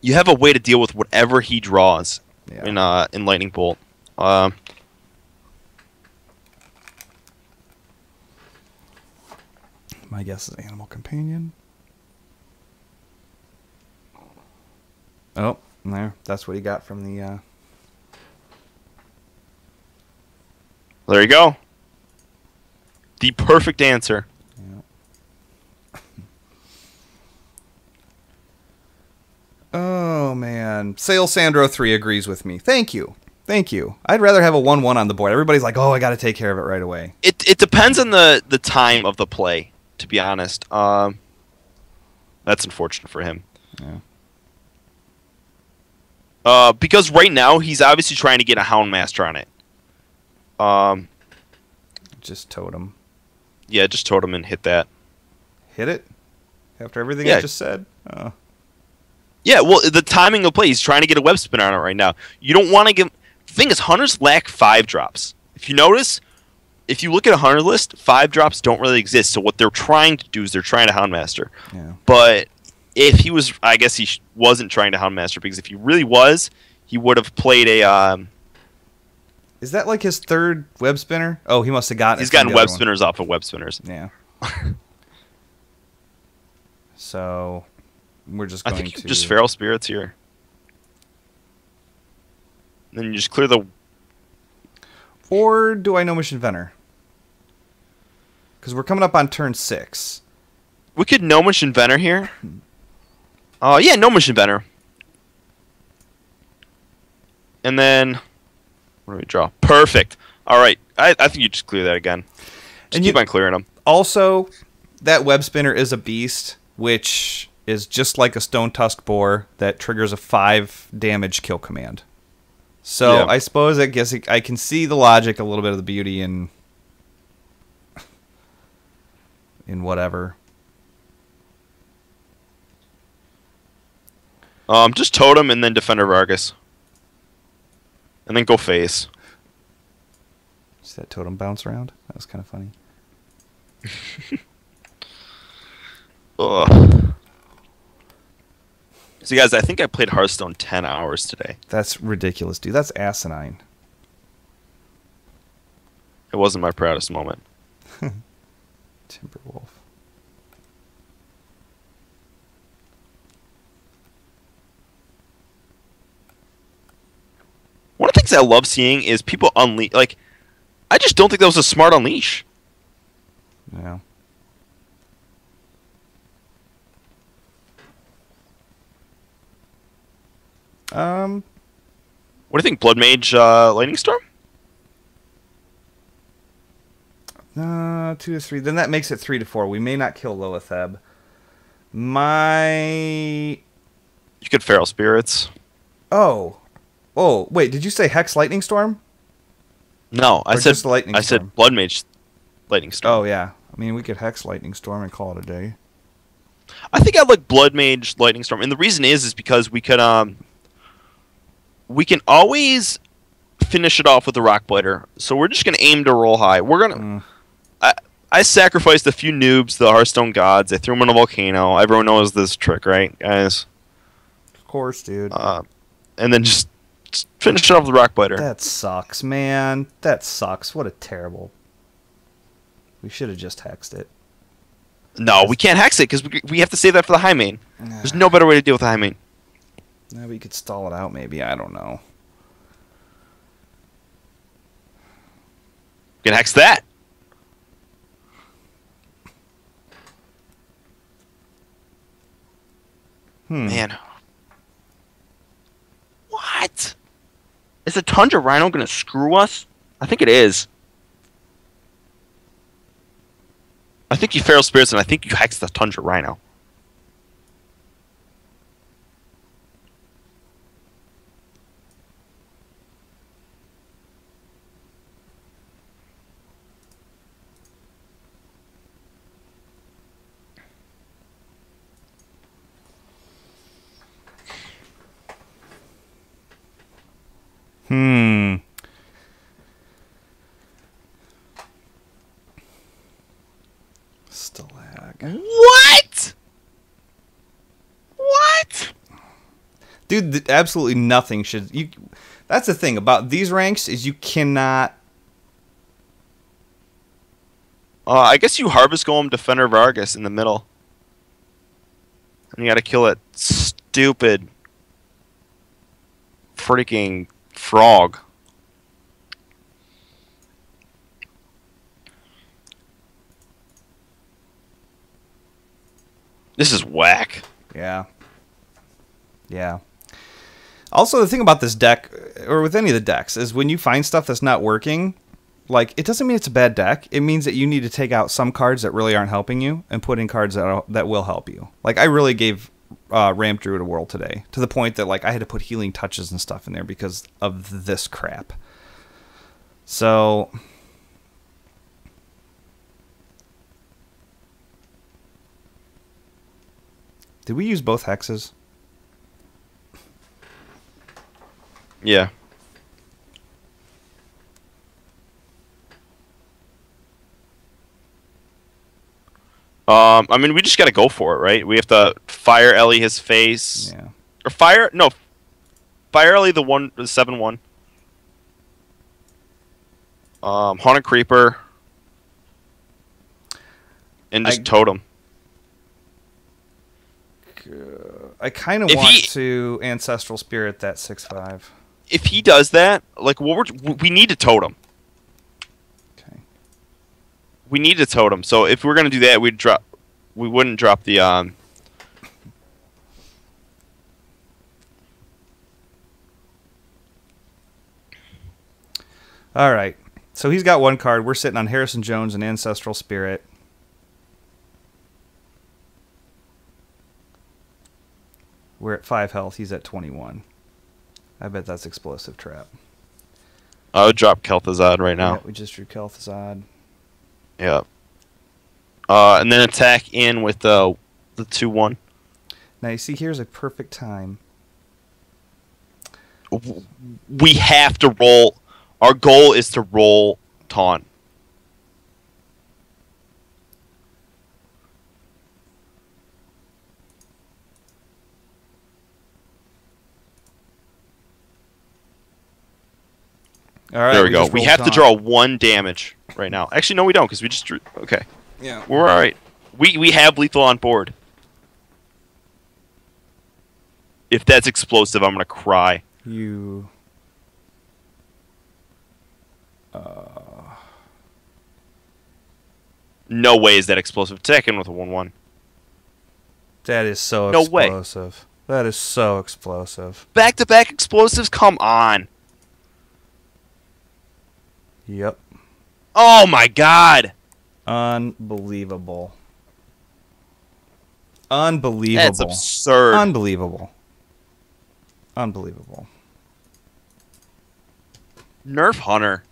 you have a way to deal with whatever he draws Yeah. in Lightning Bolt. My guess is Animal Companion. Oh, there. That's what he got from the... There you go. The perfect answer. Yeah. Oh, man. Sale Sandro 3 agrees with me. Thank you. Thank you. I'd rather have a 1-1 on the board. Everybody's like, oh, I got to take care of it right away. It depends on the time of the play, to be honest. That's unfortunate for him. Yeah. Because right now, he's obviously trying to get a Houndmaster on it. Just totem. Yeah, just totem and hit that. Hit it? After everything Yeah. I just said? Oh. Yeah, well, the timing of play, he's trying to get a web spinner on it right now. You don't want to give... The thing is, hunters lack 5-drops. If you notice, if you look at a hunter list, 5-drops don't really exist. So what they're trying to do is they're trying to Houndmaster. Yeah. But if he was... I guess he wasn't trying to Houndmaster, because if he really was, he would have played a... Is that like his third web spinner? Oh, he must have gotten He's it from gotten the web other one. spinners off of web spinners. Yeah. So, we're just I going think you to... just Feral Spirits here. Then you just clear the... Or do I Gnomish Inventor? Because we're coming up on turn 6. We could Gnomish Inventor here. Yeah, Gnomish Inventor. And then... What do we draw? Perfect. All right. I think you just clear that again. Just keep on clearing them. Also, that web spinner is a beast, which is just like a Stone Tusk Boar that triggers a 5 damage kill command. So Yeah. I suppose I can see the logic, a little bit of the beauty in whatever. Just Totem and then Defender Vargas. And then go face. See that totem bounce around? That was kind of funny. Ugh. So guys, I think I played Hearthstone 10 hours today. That's ridiculous, dude. That's asinine. It wasn't my proudest moment. Timberwolf. One of the things I love seeing is people unleash. Like, I just don't think that was a smart unleash. Yeah. What do you think, Blood Mage Lightning Storm? 2 to 3. Then that makes it 3 to 4. We may not kill Lilitheb. You could Feral Spirits. Oh, wait. Did you say Hex Lightning Storm? No, I Or said just Lightning I Storm? said Blood Mage Lightning Storm. Oh yeah. I mean, we could Hex Lightning Storm and call it a day. I think I like Blood Mage Lightning Storm, and the reason is because we can always finish it off with the Rock Blighter. So we're just gonna aim to roll high. We're gonna. I sacrificed a few noobs, the Hearthstone gods. I threw them in a volcano. Everyone knows this trick, right, guys? Of course, dude. And then just finish it off with the Rock Blighter. That sucks, man. That sucks. What a terrible. We should have just hexed it. No, we can't hex it because we have to save that for the high main. There's no better way to deal with the high main. Yeah, we could stall it out, maybe. I don't know. We can hex that. Man. What? Is the Tundra Rhino going to screw us? I think it is. I think you Feral Spirits and I think you hex the Tundra Rhino. Stalag. What? What? Dude, absolutely nothing should... That's the thing about these ranks is you cannot... I guess you Harvest Golem Defender Vargas in the middle. And you gotta kill that stupid freaking frog. This is whack. Yeah. Yeah. Also, the thing about this deck, or with any of the decks, is when you find stuff that's not working, like, it doesn't mean it's a bad deck. It means that you need to take out some cards that really aren't helping you and put in cards that will help you. Like, I really gave Ramp Druid a whirl today, to the point that, like, I had to put healing touches and stuff in there because of this crap. So... Did we use both hexes? Yeah. I mean, we just gotta go for it, right? We have to fire Ellie his face. Yeah. Or fire... No. Fire Ellie the 7-1. Haunted Creeper. And just totem. I kind of want to Ancestral Spirit that 6/5. If he does that, like, we need to totem. Okay. We need to totem. So if we're gonna do that, we wouldn't drop the All right. So he's got one card. We're sitting on Harrison Jones and Ancestral Spirit. We're at 5 health. He's at 21. I bet that's Explosive Trap. I would drop Kel'Thuzad right now. Yeah, we just drew Kel'Thuzad. Yeah. And then attack in with the 2-1. Now, you see, here's a perfect time. We have to roll. Our goal is to roll Taunt. All right, there we go. We have to draw 1 damage right now. Actually, no, we don't, because we just drew. Okay. Yeah. We're all right. We have lethal on board. If that's explosive, I'm gonna cry. You. No way is that explosive. Attack in with a 1-1. That is so No explosive. Way. That is so explosive. Back-to-back explosives? Come on. Yep. Oh my god. Unbelievable. Unbelievable. That's absurd. Unbelievable. Unbelievable. Nerf Hunter.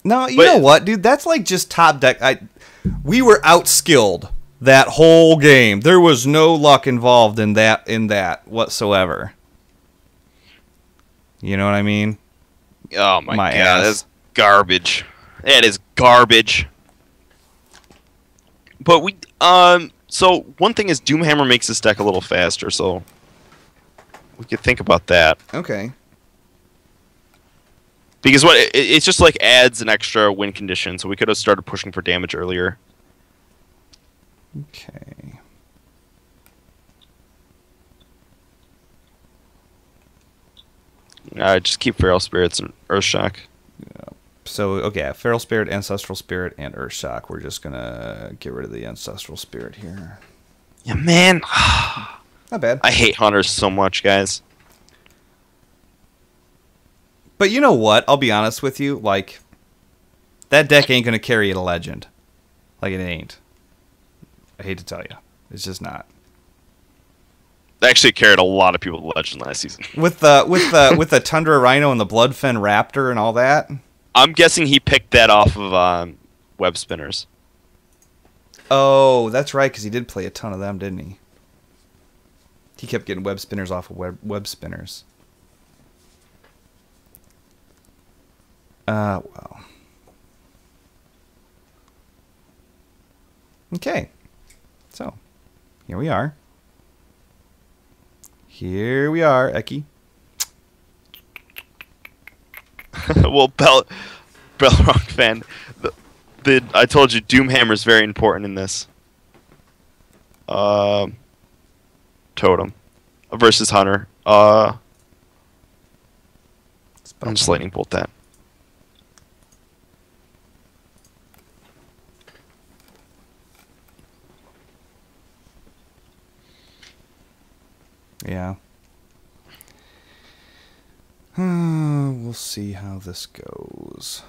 No, you know what, dude? That's like just top deck. We were outskilled that whole game. There was no luck involved in that whatsoever. You know what I mean? Oh my god, that's garbage. That is garbage. But so one thing is Doomhammer makes this deck a little faster, so we could think about that. Okay. Because it's just like adds an extra win condition, so we could have started pushing for damage earlier. Okay. Just keep Feral Spirits and Earthshock. Yeah. So, okay, Feral Spirit, Ancestral Spirit, and Earthshock. We're just going to get rid of the Ancestral Spirit here. Yeah, man. Not bad. I hate Hunters so much, guys. But you know what? I'll be honest with you. Like, that deck ain't going to carry a legend. Like, it ain't. I hate to tell you. It's just not. They actually carried a lot of people to Legend last season. With the Tundra Rhino and the Bloodfen Raptor and all that? I'm guessing he picked that off of Web Spinners. Oh, that's right, because he did play a ton of them, didn't he? He kept getting Web Spinners off of Web Spinners. Well. Okay. So, here we are. Here we are, Eki. Well, Belrock fan, I told you Doomhammer is very important in this. Totem versus Hunter. I'm just lightning bolt that. Yeah. We'll see how this goes.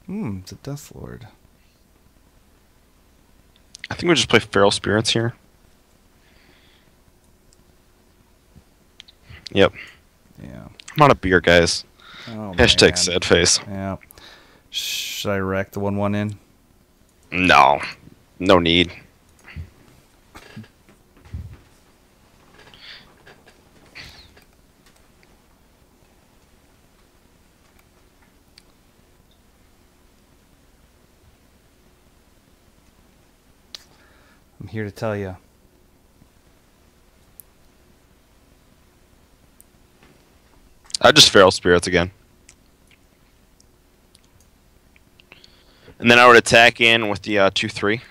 It's a Death Lord. I think we just play Feral Spirits here. Yep. Yeah. I'm on a beer, guys. Oh, Hashtag man. sad face. Yeah. Should I rack the 1/1 in? No. No need. I'm here to tell you. I just Feral Spirits again. And then I would attack in with the 2/3.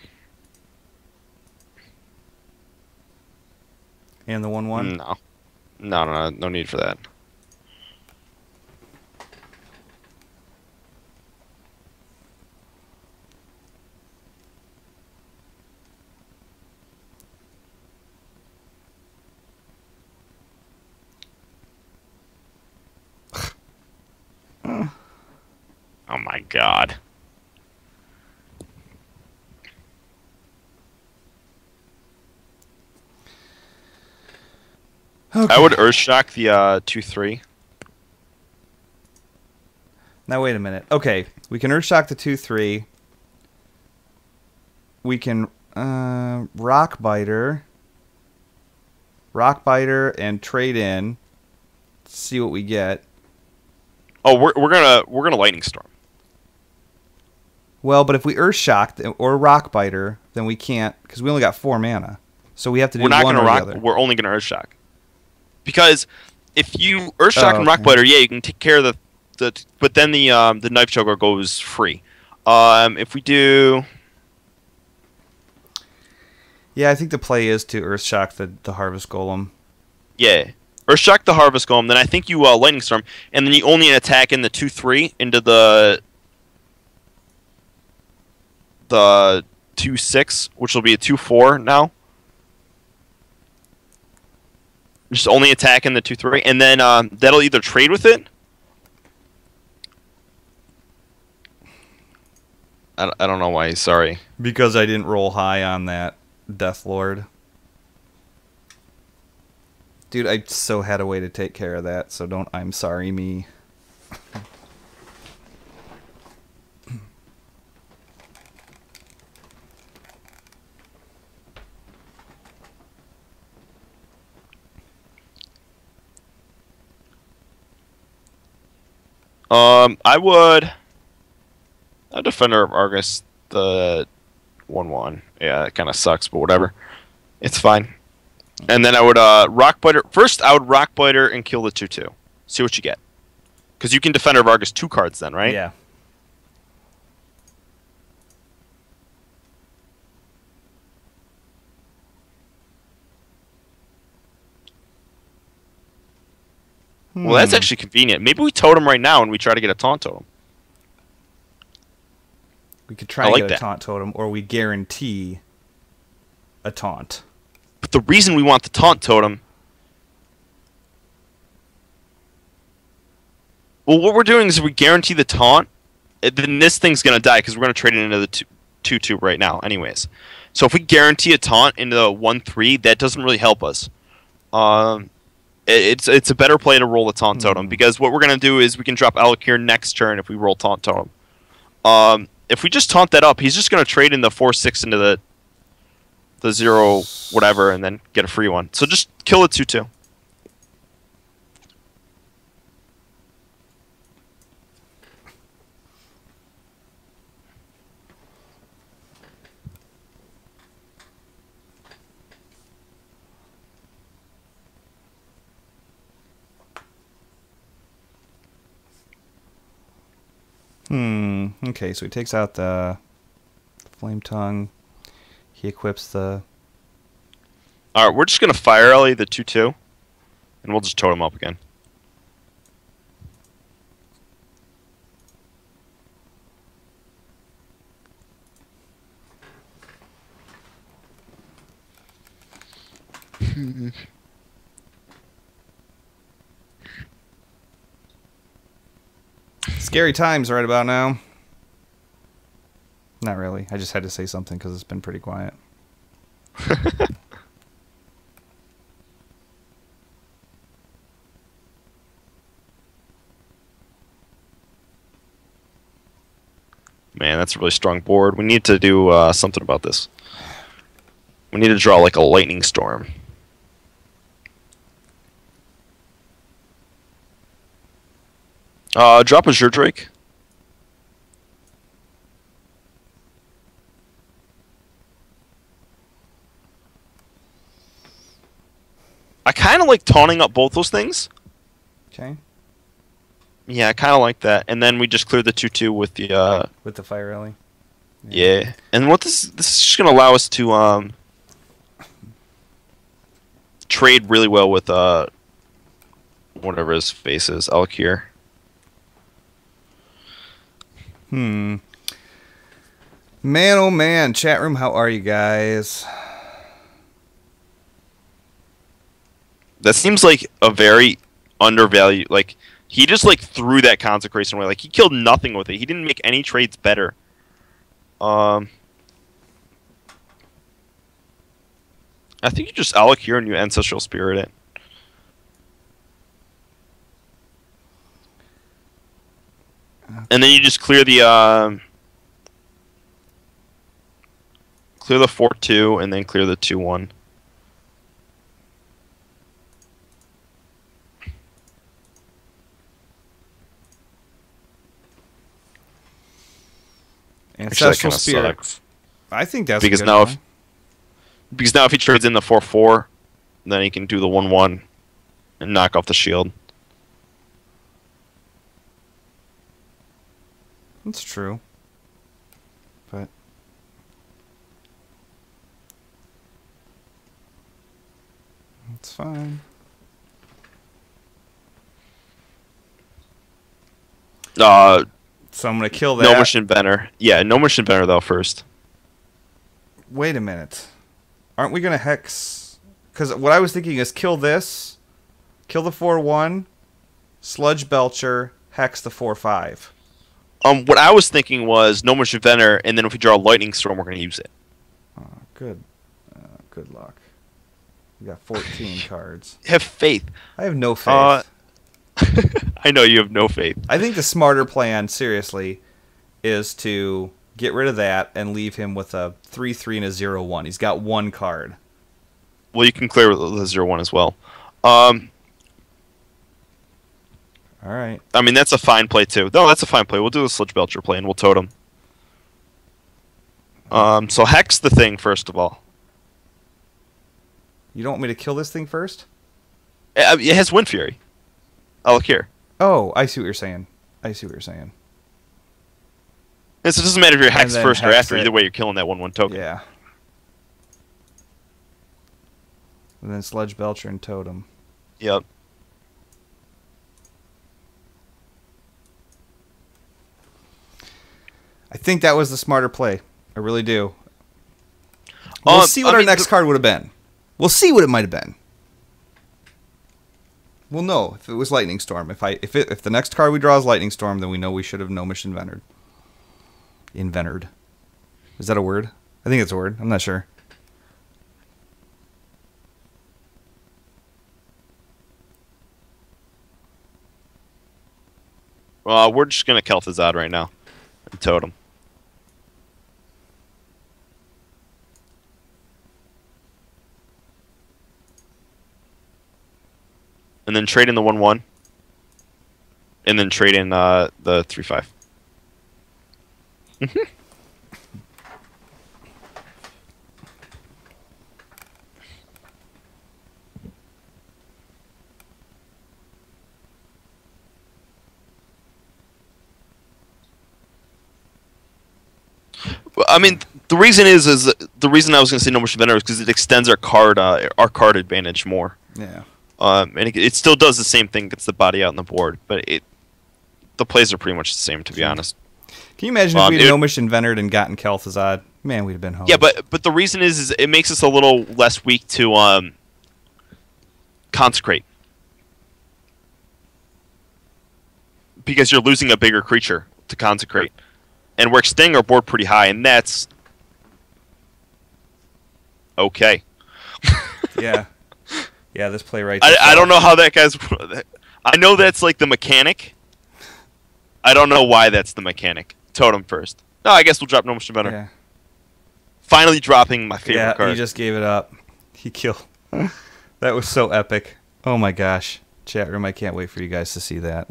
And the 1/1? No. No need for that. Oh my god. Okay. I would Earthshock the 2/3. Now, wait a minute. Okay, we can Earthshock the 2/3. We can Rockbiter, and trade in. See what we get. Oh, we're gonna Lightning Storm. Well, but if we Earthshock or Rockbiter, then we can't because we only got 4 mana. So we have to do We're not one gonna or rock. the other. We're only gonna Earthshock. Because if you Earthshock and okay. Rockbiter, yeah, you can take care of the but then the Knife Choker goes free. If we do, Yeah, I think the play is to Earthshock the Harvest Golem. yeah, Earthshock the Harvest Golem, then I think you Lightning Storm, and then you only attack in the 2/3 into the 2/6, which will be a 2/4 now. Just only attack in the 2/3, and then that'll either trade with it. I don't know why. Sorry. Because I didn't roll high on that Death Lord. Dude, I so had a way to take care of that, so don't I'm sorry me. I'd Defender of Argus the 1/1. Yeah, it kind of sucks, but whatever. It's fine. And then I would Rockbiter. First, I would Rockbiter and kill the 2/2. See what you get. Because you can Defender of Argus 2 cards then, right? Yeah. Well, that's actually convenient. Maybe we totem right now and we try to get a Taunt Totem. We could try to get a taunt totem, or we guarantee a taunt. But the reason we want the Taunt Totem... Well, what we're doing is we guarantee the taunt, then this thing's going to die because we're going to trade it into the 2/2 right now anyways. So if we guarantee a taunt into the 1/3, that doesn't really help us. It's a better play to roll the Taunt Totem, because what we're going to do is we can drop Alakir next turn if we roll Taunt Totem. If we just taunt that up, he's just going to trade in the 4/6 into the 0 whatever and then get a free one. So just kill it 2/2. Okay, so he takes out the flame tongue. He equips the... Alright, we're just going to fire Ellie the 2/2, and we'll just totem up again. Scary times right about now. Not really. I just had to say something because it's been pretty quiet. Man, that's a really strong board. We need to do something about this. We need to draw like a lightning storm. Drop a Drake. I kind of like taunting up both those things. Okay. Yeah, I kind of like that. And then we just clear the 2/2 with the Fire rally. yeah. And what this is just gonna allow us to trade really well with whatever his face is, Alkir. Man, oh man, chat room, how are you guys? That seems like a very undervalued. Like he just like threw that consecration away. Like he killed nothing with it. He didn't make any trades better. I think you just Alakir and you Ancestral Spirit it. And then you just clear the 4/2 and then clear the 2/1. Ancestral Spirit. Sucks. I think that's because a good now one. Because now if he trades in the 4/4, then he can do the 1/1 and knock off the shield. That's true. But it's fine. So I'm gonna kill that. Gnomish Inventor. Yeah, Gnomish Inventor though first. Wait a minute. Aren't we gonna hex? Because what I was thinking is kill this, kill the 4/1, Sludge Belcher, hex the 4/5. What I was thinking was Gnomish Inventor, and then if we draw a Lightning Storm, we're gonna use it. Oh, good. Good luck. We got 14 cards. Have faith. I have no faith. I know you have no faith. I think the smarter plan, seriously, is to get rid of that and leave him with a 3/3 and a 0/1. He's got one card. Well, you can clear the 0/1 as well. All right. I mean, that's a fine play, too. No, that's a fine play. We'll do the Sludge Belcher play, and we'll totem. So hex the thing, first of all. You don't want me to kill this thing first? It has Wind Fury. Alakir. Oh, I see what you're saying. I see what you're saying. It doesn't matter if you're hex first or after. It. Either way, you're killing that 1/1 token. Yeah. And then Sludge Belcher and Totem. Yep. I think that was the smarter play. I really do. We'll see what our next card would have been. We'll see what it might have been. We'll know if it was Lightning Storm. If the next card we draw is Lightning Storm, then we know we should have Gnomish Inventored. Inventored. Is that a word? I think it's a word. I'm not sure. We're just gonna Kel'Thuzad right now and totem. And then trade in the 1/1. And then trade in the 3/5. I mean, the reason is the reason I was going to say No Motion Venom is because it extends our card advantage more. Yeah. And it still does the same thing, gets the body out on the board, but the plays are pretty much the same, to be honest. Can you imagine if we had No Motion Venom and gotten Kel'Thuzad? Man, we'd have been home. Yeah, but the reason is it makes us a little less weak to consecrate. Because you're losing a bigger creature to consecrate. And we're extending our board pretty high, and that's okay. Yeah. Yeah, this play right I don't know how that guy's... I know that's like the mechanic. I don't know why that's the mechanic. Totem first. No, I guess we'll drop No Motion Venom. Yeah. Finally dropping my favorite card. He just gave it up. He killed. That was so epic. Oh my gosh. Chat room, I can't wait for you guys to see that.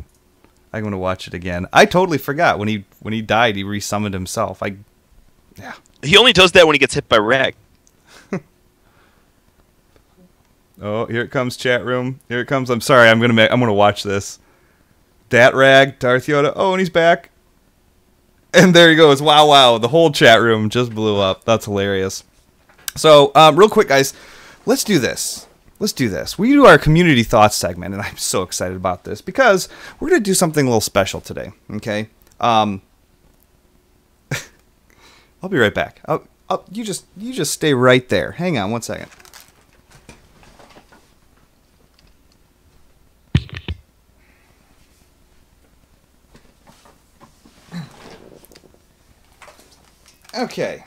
I'm going to watch it again. I totally forgot when he died, he resummoned himself. Yeah. He only does that when he gets hit by Rag. Oh, here it comes, chat room. Here it comes. I'm sorry. I'm gonna watch this. Dat Rag, Darth Yoda. Oh, and he's back. And there he goes. Wow, wow. The whole chat room just blew up. That's hilarious. So, real quick, guys, let's do this. Let's do this. We do our community thoughts segment, and I'm so excited about this because we're going to do something a little special today, okay? I'll be right back. You just stay right there. Hang on one second. Okay.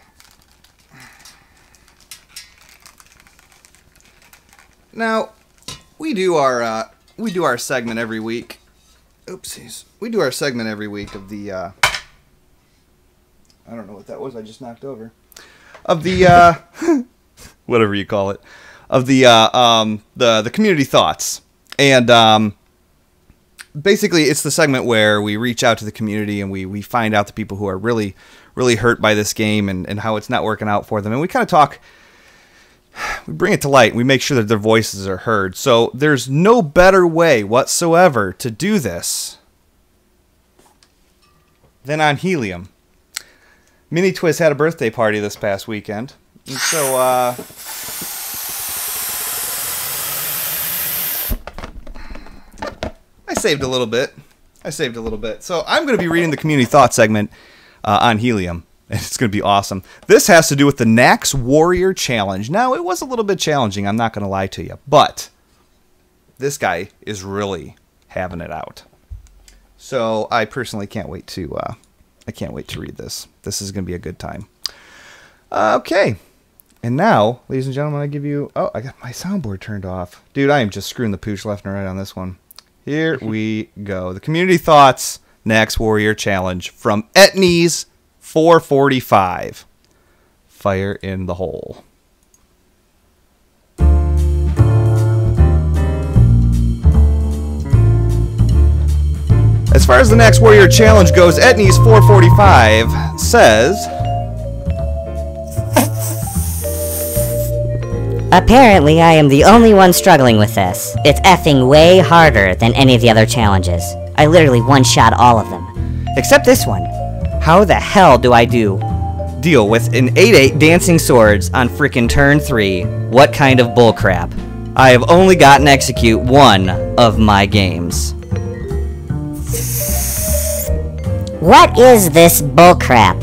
Now, we do our segment every week. Oopsies. We do our segment every week of the I don't know what that was. I just knocked over. Of the whatever you call it. Of the community thoughts. And basically it's the segment where we reach out to the community and we find out the people who are really hurt by this game and how it's not working out for them. And we kind of talk, we bring it to light. We make sure that their voices are heard. So there's no better way whatsoever to do this than on Helium. Mini Twist had a birthday party this past weekend. And so, I saved a little bit. So I'm going to be reading the community thought segment on Helium. And it's going to be awesome. This has to do with the Nax Warrior Challenge. Now, it was a little bit challenging. I'm not going to lie to you. But this guy is really having it out. So I personally can't wait to read this. This is going to be a good time. Okay. And now, ladies and gentlemen, I give you... Oh, I got my soundboard turned off. Dude, I am just screwing the pooch left and right on this one. Here we go. The Community Thoughts Nax Warrior Challenge from Etnies 445. Fire in the hole. As far as the Nax Warrior Challenge goes, Etnies 445 says... Apparently, I am the only one struggling with this. It's effing way harder than any of the other challenges. I literally one-shot all of them. Except this one. How the hell do I deal with an 8/8 Dancing Swords on frickin' turn 3? What kind of bullcrap? I have only gotten execute one of my games. What is this bullcrap?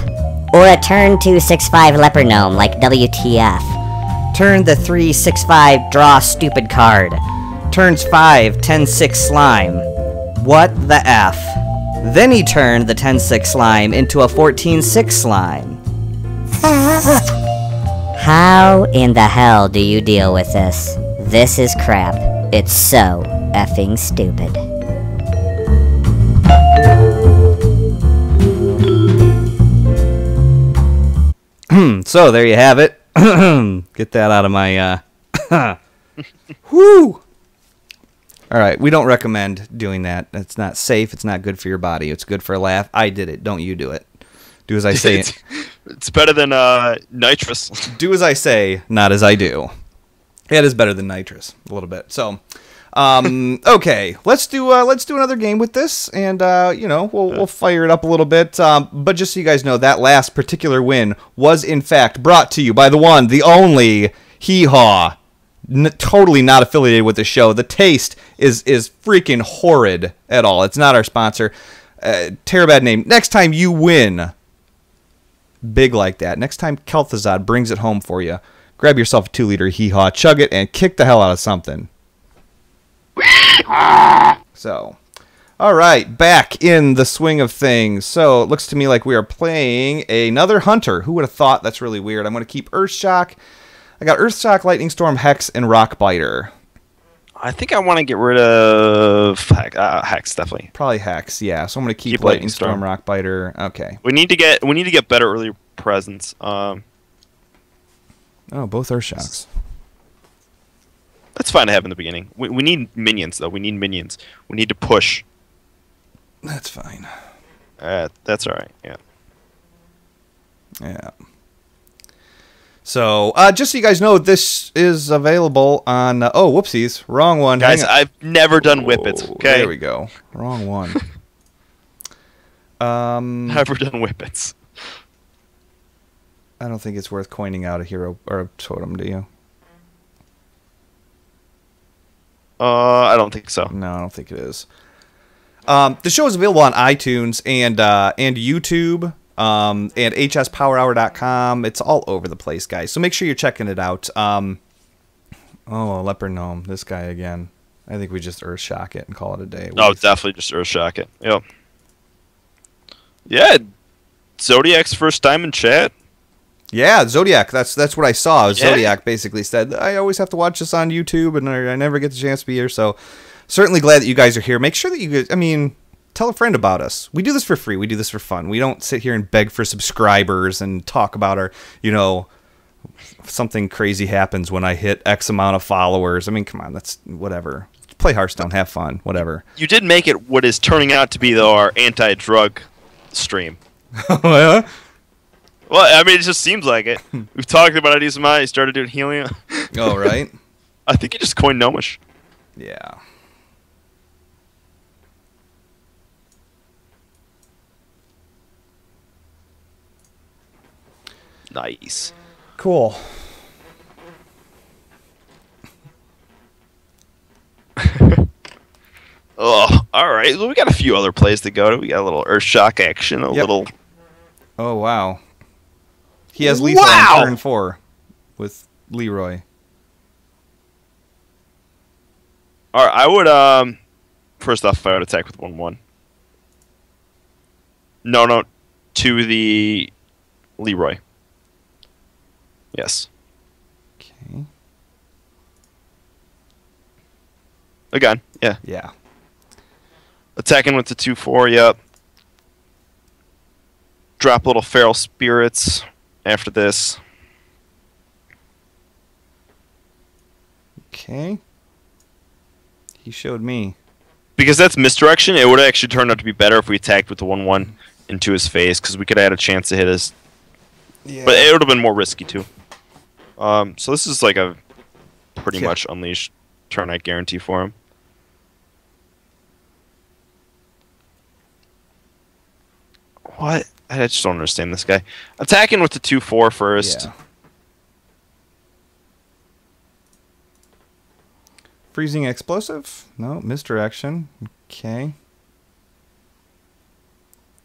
Or a turn 2/6/5 leper gnome like WTF? Turn the 3/6/5 draw stupid card. Turns 5 10/6 slime. What the F? Then he turned the 10/6 slime into a 14/6 slime. How in the hell do you deal with this? This is crap. It's so effing stupid. So there you have it. Get that out of my whoo. All right, we don't recommend doing that. It's not safe. It's not good for your body. It's good for a laugh. I did it. Don't you do it. Do as I say. It's better than nitrous. Do as I say, not as I do. Yeah, it is better than nitrous a little bit. So, Okay, let's do another game with this, and we'll fire it up a little bit. But just so you guys know, that last particular win was in fact brought to you by the one, the only Hee Haw. Totally not affiliated with the show. The taste is freaking horrid at all. It's not our sponsor. Terrible name. Next time you win big like that, next time Kel'Thuzad brings it home for you, grab yourself a 2-liter Hee Haw, chug it, and kick the hell out of something. So, all right, back in the swing of things. So it looks to me like we are playing another Hunter. Who would have thought? That's really weird. I'm going to keep Earthshock. I got Earthshock, Lightning Storm, Hex, and Rockbiter. I think I want to get rid of Hex, definitely. Probably Hex, yeah. So I'm going to keep Lightning Storm, Rockbiter. Okay. We need to get better early presence. Oh, both Earthshocks. That's fine to have in the beginning. We need minions, though. We need minions. We need to push. That's fine. That's all right, yeah. Yeah. So, just so you guys know, this is available on... oh, whoopsies. Wrong one. Guys, I've never done Whippets, okay? There we go. Wrong one. Never done Whippets. I don't think it's worth coining out a hero or a totem, do you? I don't think so. No, I don't think it is. The show is available on iTunes and YouTube. And hspowerhour.com. It's all over the place, guys. So make sure you're checking it out. Oh, Leopard Gnome. This guy again. I think we just Earthshock it and call it a day. Oh, definitely just Earthshock it. Yep. Yeah. Zodiac's first time in chat. Yeah, Zodiac. That's what I saw. Yeah. Zodiac basically said, I always have to watch this on YouTube, and I never get the chance to be here. So certainly glad that you guys are here. Make sure that you guys, tell a friend about us. We do this for free. We do this for fun. We don't sit here and beg for subscribers and talk about our, something crazy happens when I hit X amount of followers. Come on, that's whatever. Play Hearthstone, have fun, whatever. You did make it what is turning out to be, though, our anti-drug stream. Oh, yeah? Well, it just seems like it. We've talked about it a decent amount. He started doing helium. Oh, right? I think he just coined Gnomish. Yeah. Nice. Cool. Oh, all right. Well, we got a few other plays to go to. We got a little Earthshock action, a little... Oh, wow. He has lethal on turn 4 with Leroy. All right, I would, first off, I would attack with 1/1. No, to the Leroy. Yes. Okay. Again, yeah. Yeah. Attacking with the 2/4, yep. Drop little Feral Spirits after this. Okay. He showed me. Because that's misdirection, it would have actually turned out to be better if we attacked with the 1/1 into his face, because we could have had a chance to hit his... Yeah. But it would have been more risky, too. So this is like a pretty much unleashed turn-night guarantee for him. What? I just don't understand this guy. Attacking with the 2/4 first. Yeah. Freezing explosive? No, misdirection. Okay.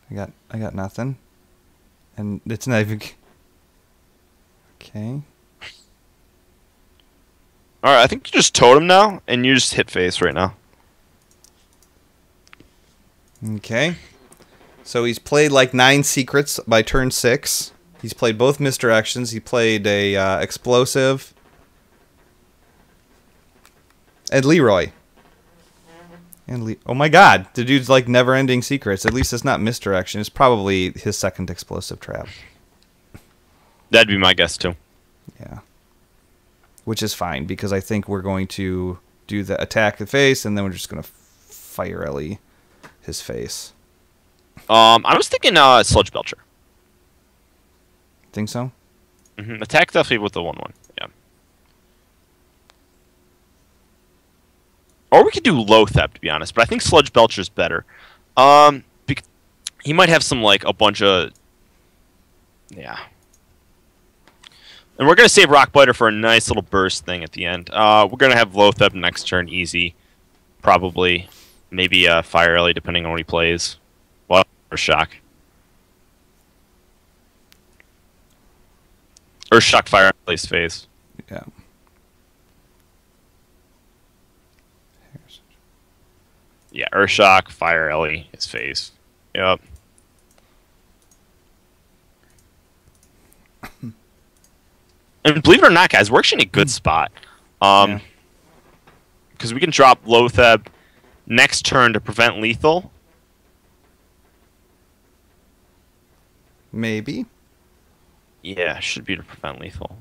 I got nothing. And it's not even... Okay. Alright, I think you just totem now, and you just hit face right now. Okay. So he's played like 9 secrets by turn 6. He's played both misdirections. He played a explosive. And Leroy. Oh my god, the dude's like never-ending secrets. At least it's not misdirection. It's probably his second explosive trap. That'd be my guess, too. Yeah. Which is fine, because I think we're going to do the attack the face, and then we're just going to fire Ellie his face. I was thinking Sludge Belcher. Think so? Mm-hmm. Attack definitely with the 1/1. Yeah. Or we could do Lothep, to be honest. But I think Sludge Belcher's better. He might have some, like, a bunch of... Yeah. And we're going to save Rockbiter for a nice little burst thing at the end. We're going to have Lothep next turn, easy. Probably. Maybe Fire Ellie, depending on what he plays. Well, or Shock. Or Shock Fire Ellie's face. Yeah. Yeah, Urshock, Fire Ellie, his face. Yep. And believe it or not, guys, we're actually in a good spot. Because we can drop Lotheb next turn to prevent lethal. Maybe. Yeah, should be to prevent lethal.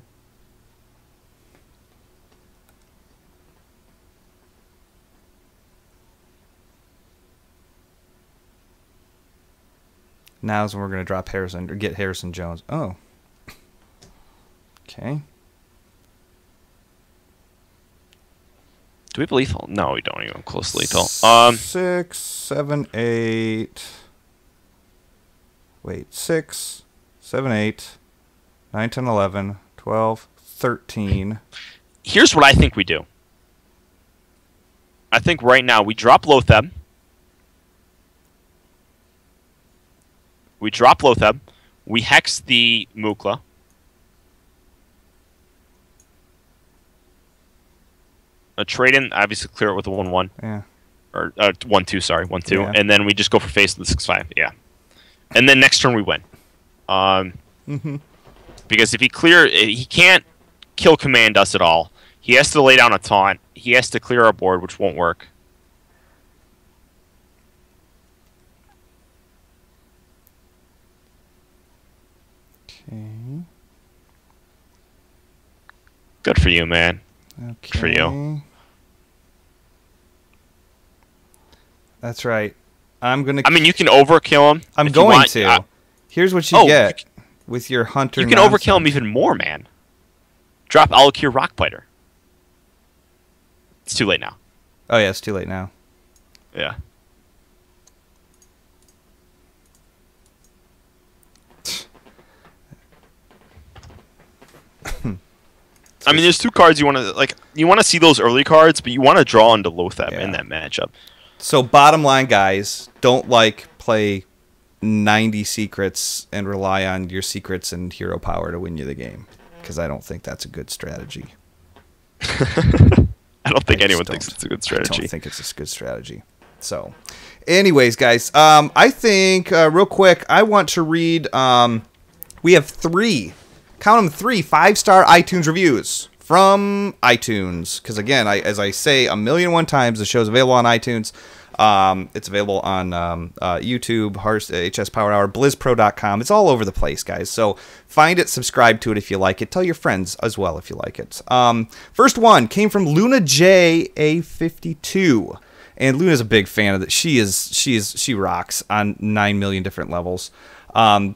Now's when we're going to drop Harrison, or get Harrison Jones. Oh. Okay. Do we have lethal? No, we don't even close to lethal. 6, 7, 8. Wait, 6, 7, 8, 9, 10, 11, 12, 13. Here's what I think we do. I think right now we drop Lotheb. We drop Lotheb. We hex the Mukla. A trade in, obviously clear it with a 1-1. Yeah. Or 1-2, sorry, 1-2. Yeah. And then we just go for face with the 6-5. Yeah. And then next turn we win. Because if he can't kill command us at all. He has to lay down a taunt. He has to clear our board, which won't work. Okay. Good for you, man. Okay. Good for you. That's right. I'm gonna. I mean, you can overkill him. I'm if you going want. to. Here's what you get with your hunter. You can overkill him even more, man. Drop Alakir Rockbiter. It's too late now. Oh yeah, it's too late now. Yeah. I mean, there's two cards you want to like. You want to see those early cards, but you want to draw into Lotheb in that matchup. So bottom line, guys, don't play 90 secrets and rely on your secrets and hero power to win you the game, because I don't think that's a good strategy. I don't think anyone thinks it's a good strategy. I don't think it's a good strategy. So, anyways, guys, I think real quick, I want to read. We have 3. Count them 3 5-star iTunes reviews from iTunes. Because again, as I say 1,000,001 times, the show's available on iTunes. It's available on YouTube, HS Power Hour, BlizzPro.com. It's all over the place, guys. So find it, subscribe to it if you like it. Tell your friends as well if you like it. First one came from Luna J A52. And Luna's a big fan of it. She rocks on 9 million different levels.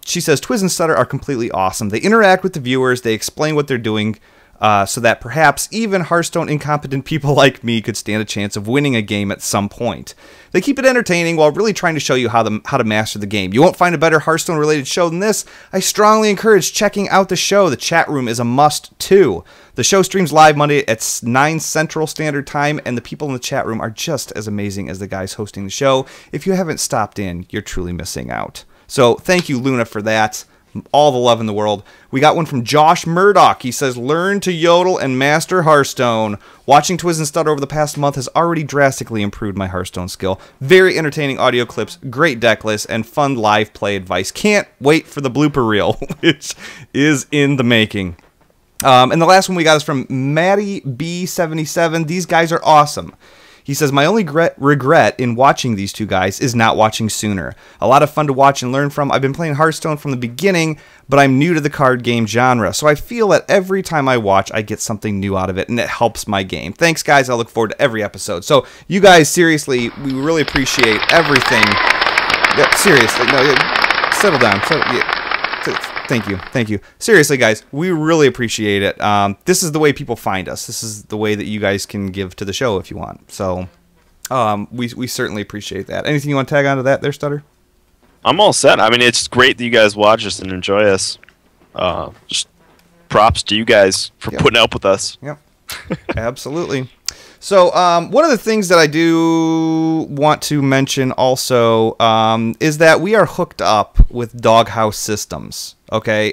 She says, Twiz and Stutter are completely awesome. They interact with the viewers. They explain what they're doing so that perhaps even Hearthstone incompetent people like me could stand a chance of winning a game at some point. They keep it entertaining while really trying to show you how to master the game. You won't find a better Hearthstone-related show than this. I strongly encourage checking out the show. The chat room is a must, too. The show streams live Monday at 9 Central Standard Time, and the people in the chat room are just as amazing as the guys hosting the show. If you haven't stopped in, you're truly missing out. So thank you, Luna, for that. All the love in the world. We got one from Josh Murdoch. He says, learn to yodel and master Hearthstone. Watching Twiz and Stutter over the past month has already drastically improved my Hearthstone skill. Very entertaining audio clips, great deck lists, and fun live play advice. Can't wait for the blooper reel, which is in the making. And the last one we got is from Matty B77. These guys are awesome. He says, my only regret in watching these two guys is not watching sooner. A lot of fun to watch and learn from. I've been playing Hearthstone from the beginning, but I'm new to the card game genre, so I feel that every time I watch, I get something new out of it, and it helps my game. Thanks, guys. I look forward to every episode. So, you guys, seriously, we really appreciate everything. Yeah, seriously, no, settle down. Thank you. Seriously, guys, we really appreciate it. This is the way people find us. This is the way that you guys can give to the show if you want. So, We certainly appreciate that. Anything you want to tag onto that there, Stutter? I'm all set. I mean, it's great that you guys watch us and enjoy us. Just props to you guys for putting up with us. Yep. Absolutely. So one of the things that I do want to mention also is that we are hooked up with Doghouse Systems. Okay.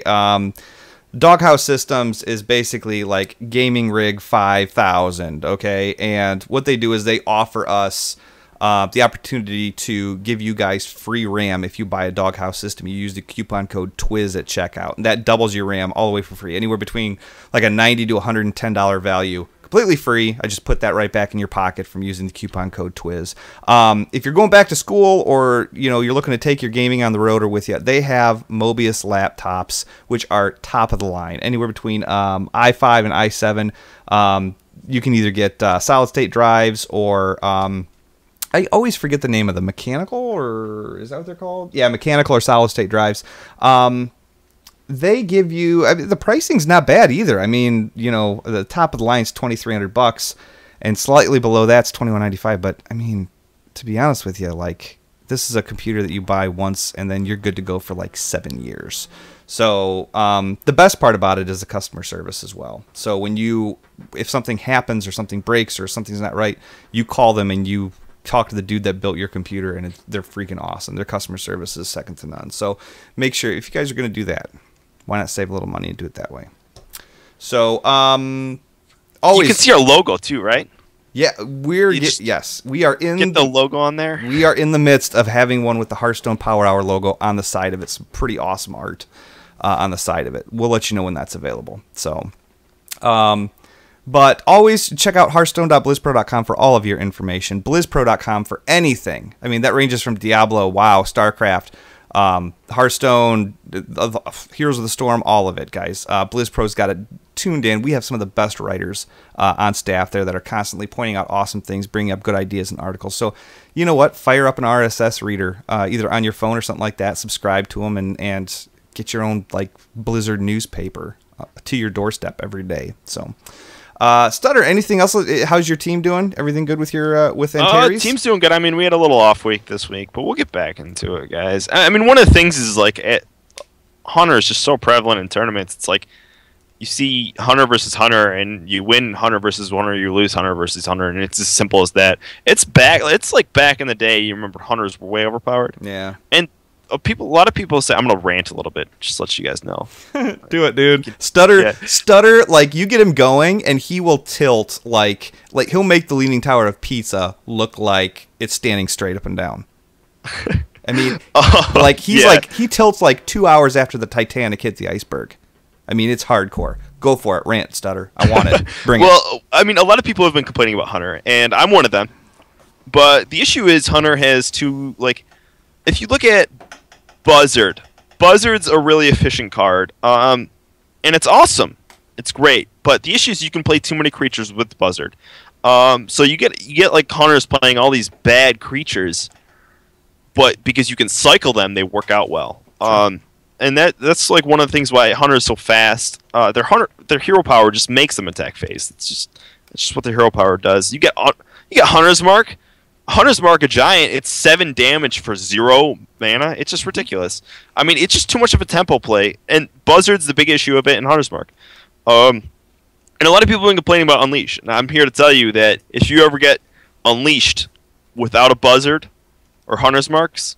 Doghouse Systems is basically like Gaming Rig 5000. Okay. And what they do is they offer us the opportunity to give you guys free RAM if you buy a Doghouse system. You use the coupon code TWIZ at checkout, and that doubles your RAM all the way for free, anywhere between like a $90 to $110 value, completely free. I just put that right back in your pocket from using the coupon code TWIZ. If you're going back to school, or you're looking to take your gaming on the road or with you, they have Mobius laptops, which are top of the line, anywhere between i5 and i7. You can either get solid state drives or I always forget the name of the mechanical, or is that what they're called? Yeah, mechanical or solid state drives. They give you, the pricing's not bad either. I mean, the top of the line is $2,300, and slightly below that's $2,195. But I mean, to be honest with you, like, this is a computer that you buy once and then you're good to go for like 7 years. So the best part about it is the customer service as well. So if something happens or something breaks or something's not right, you call them and you talk to the dude that built your computer, and they're freaking awesome. Their customer service is second to none. So make sure, if you guys are going to do that, why not save a little money and do it that way? So always, you can see our logo too, right? Yeah, yes, we are in. Get the logo on there. We are in the midst of having one with the Hearthstone Power Hour logo on the side of it. Some pretty awesome art on the side of it. We'll let you know when that's available. So, but always check out hearthstone.blizzpro.com for all of your information. BlizzPro.com for anything. I mean, that ranges from Diablo, WoW, StarCraft, Hearthstone, Heroes of the Storm, all of it, guys. BlizzPro's got it tuned in. We have some of the best writers on staff there that are constantly pointing out awesome things, bringing up good ideas and articles. So, you know what? Fire up an RSS reader, either on your phone or something like that. Subscribe to them and get your own like Blizzard newspaper to your doorstep every day. So. Stutter, anything else? How's your team doing? Everything good with your with Antares? Team's doing good. I mean, we had a little off week this week, but we'll get back into it, guys. I mean, one of the things is like Hunter is just so prevalent in tournaments. It's like you see Hunter versus Hunter, and you win Hunter versus Hunter, you lose Hunter versus Hunter, and it's as simple as that. It's like back in the day. You remember Hunters were way overpowered. Yeah. And a lot of people say, I'm gonna rant a little bit, just to let you guys know. Do it, dude. Stutter, like you get him going, and he will tilt like he'll make the Leaning Tower of Pisa look like it's standing straight up and down. I mean, like he tilts like 2 hours after the Titanic hit the iceberg. I mean, it's hardcore. Go for it, rant, Stutter. I want it. Bring it. Well, I mean, a lot of people have been complaining about Hunter, and I'm one of them. But the issue is Hunter has two, like, if you look at Buzzard's a really efficient card, and it's awesome. It's great, but the issue is you can play too many creatures with Buzzard. So you get like Hunters playing all these bad creatures, but because you can cycle them, they work out well. And that's like one of the things why Hunter is so fast. Their hero power just makes them attack phase. It's just what their hero power does. You get Hunter's Mark. Hunter's Mark, a giant, it's 7 damage for 0 mana. It's just ridiculous. I mean, it's just too much of a tempo play, and Buzzard's the big issue of it in Hunter's Mark. And a lot of people have been complaining about Unleash, and I'm here to tell you that if you ever get Unleashed without a Buzzard or Hunter's Marks,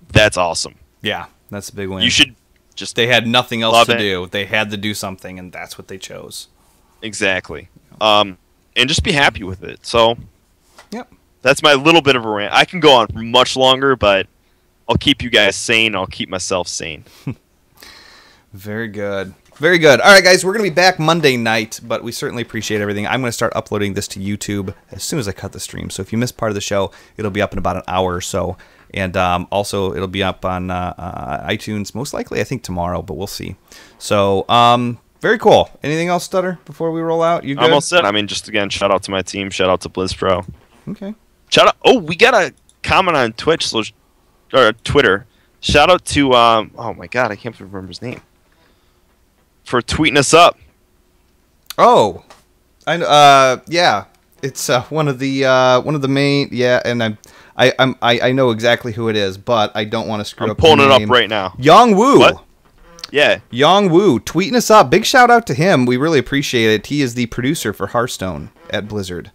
that's awesome. Yeah, that's a big win. You should just They had nothing else to do. They had to do something, and that's what they chose. Exactly. And just be happy with it. So, yep. That's my little bit of a rant. I can go on for much longer, but I'll keep you guys sane. I'll keep myself sane. Very good. Very good. All right, guys, we're going to be back Monday night, but we certainly appreciate everything. I'm going to start uploading this to YouTube as soon as I cut the stream. So if you missed part of the show, it'll be up in about an hour or so. And also, it'll be up on iTunes, most likely, I think, tomorrow, but we'll see. So, very cool. Anything else, Stutter, before we roll out? You good? I'm all set. I mean, just again, shout out to my team. Shout out to BlizzPro. Okay. Shout out. Oh, we got a comment on Twitch or Twitter. Shout out to oh my god, I can't remember his name, for tweeting us up. Oh, yeah. It's one of the main, yeah, and I know exactly who it is, but I don't want to screw I'm up the pulling it up name. right now. Yang Wu. What? Yeah. Yang Wu tweeting us up. Big shout out to him. We really appreciate it. He is the producer for Hearthstone at Blizzard.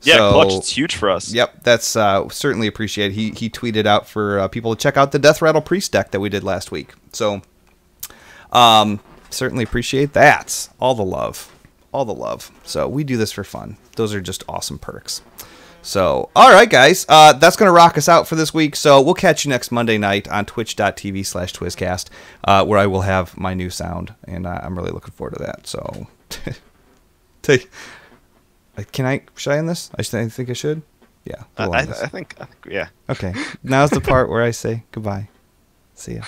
Yeah, So, Clutch, it's huge for us. Yep, that's certainly appreciated. He tweeted out for people to check out the Death Rattle Priest deck that we did last week. So, certainly appreciate that. All the love. All the love. So, we do this for fun. Those are just awesome perks. So, all right, guys. That's going to rock us out for this week. So, we'll catch you next Monday night on twitch.tv/TwizCast, where I will have my new sound. And I'm really looking forward to that. So, should I end this? I think I should. Yeah. I think, yeah. Okay. Now's the part where I say goodbye. See ya.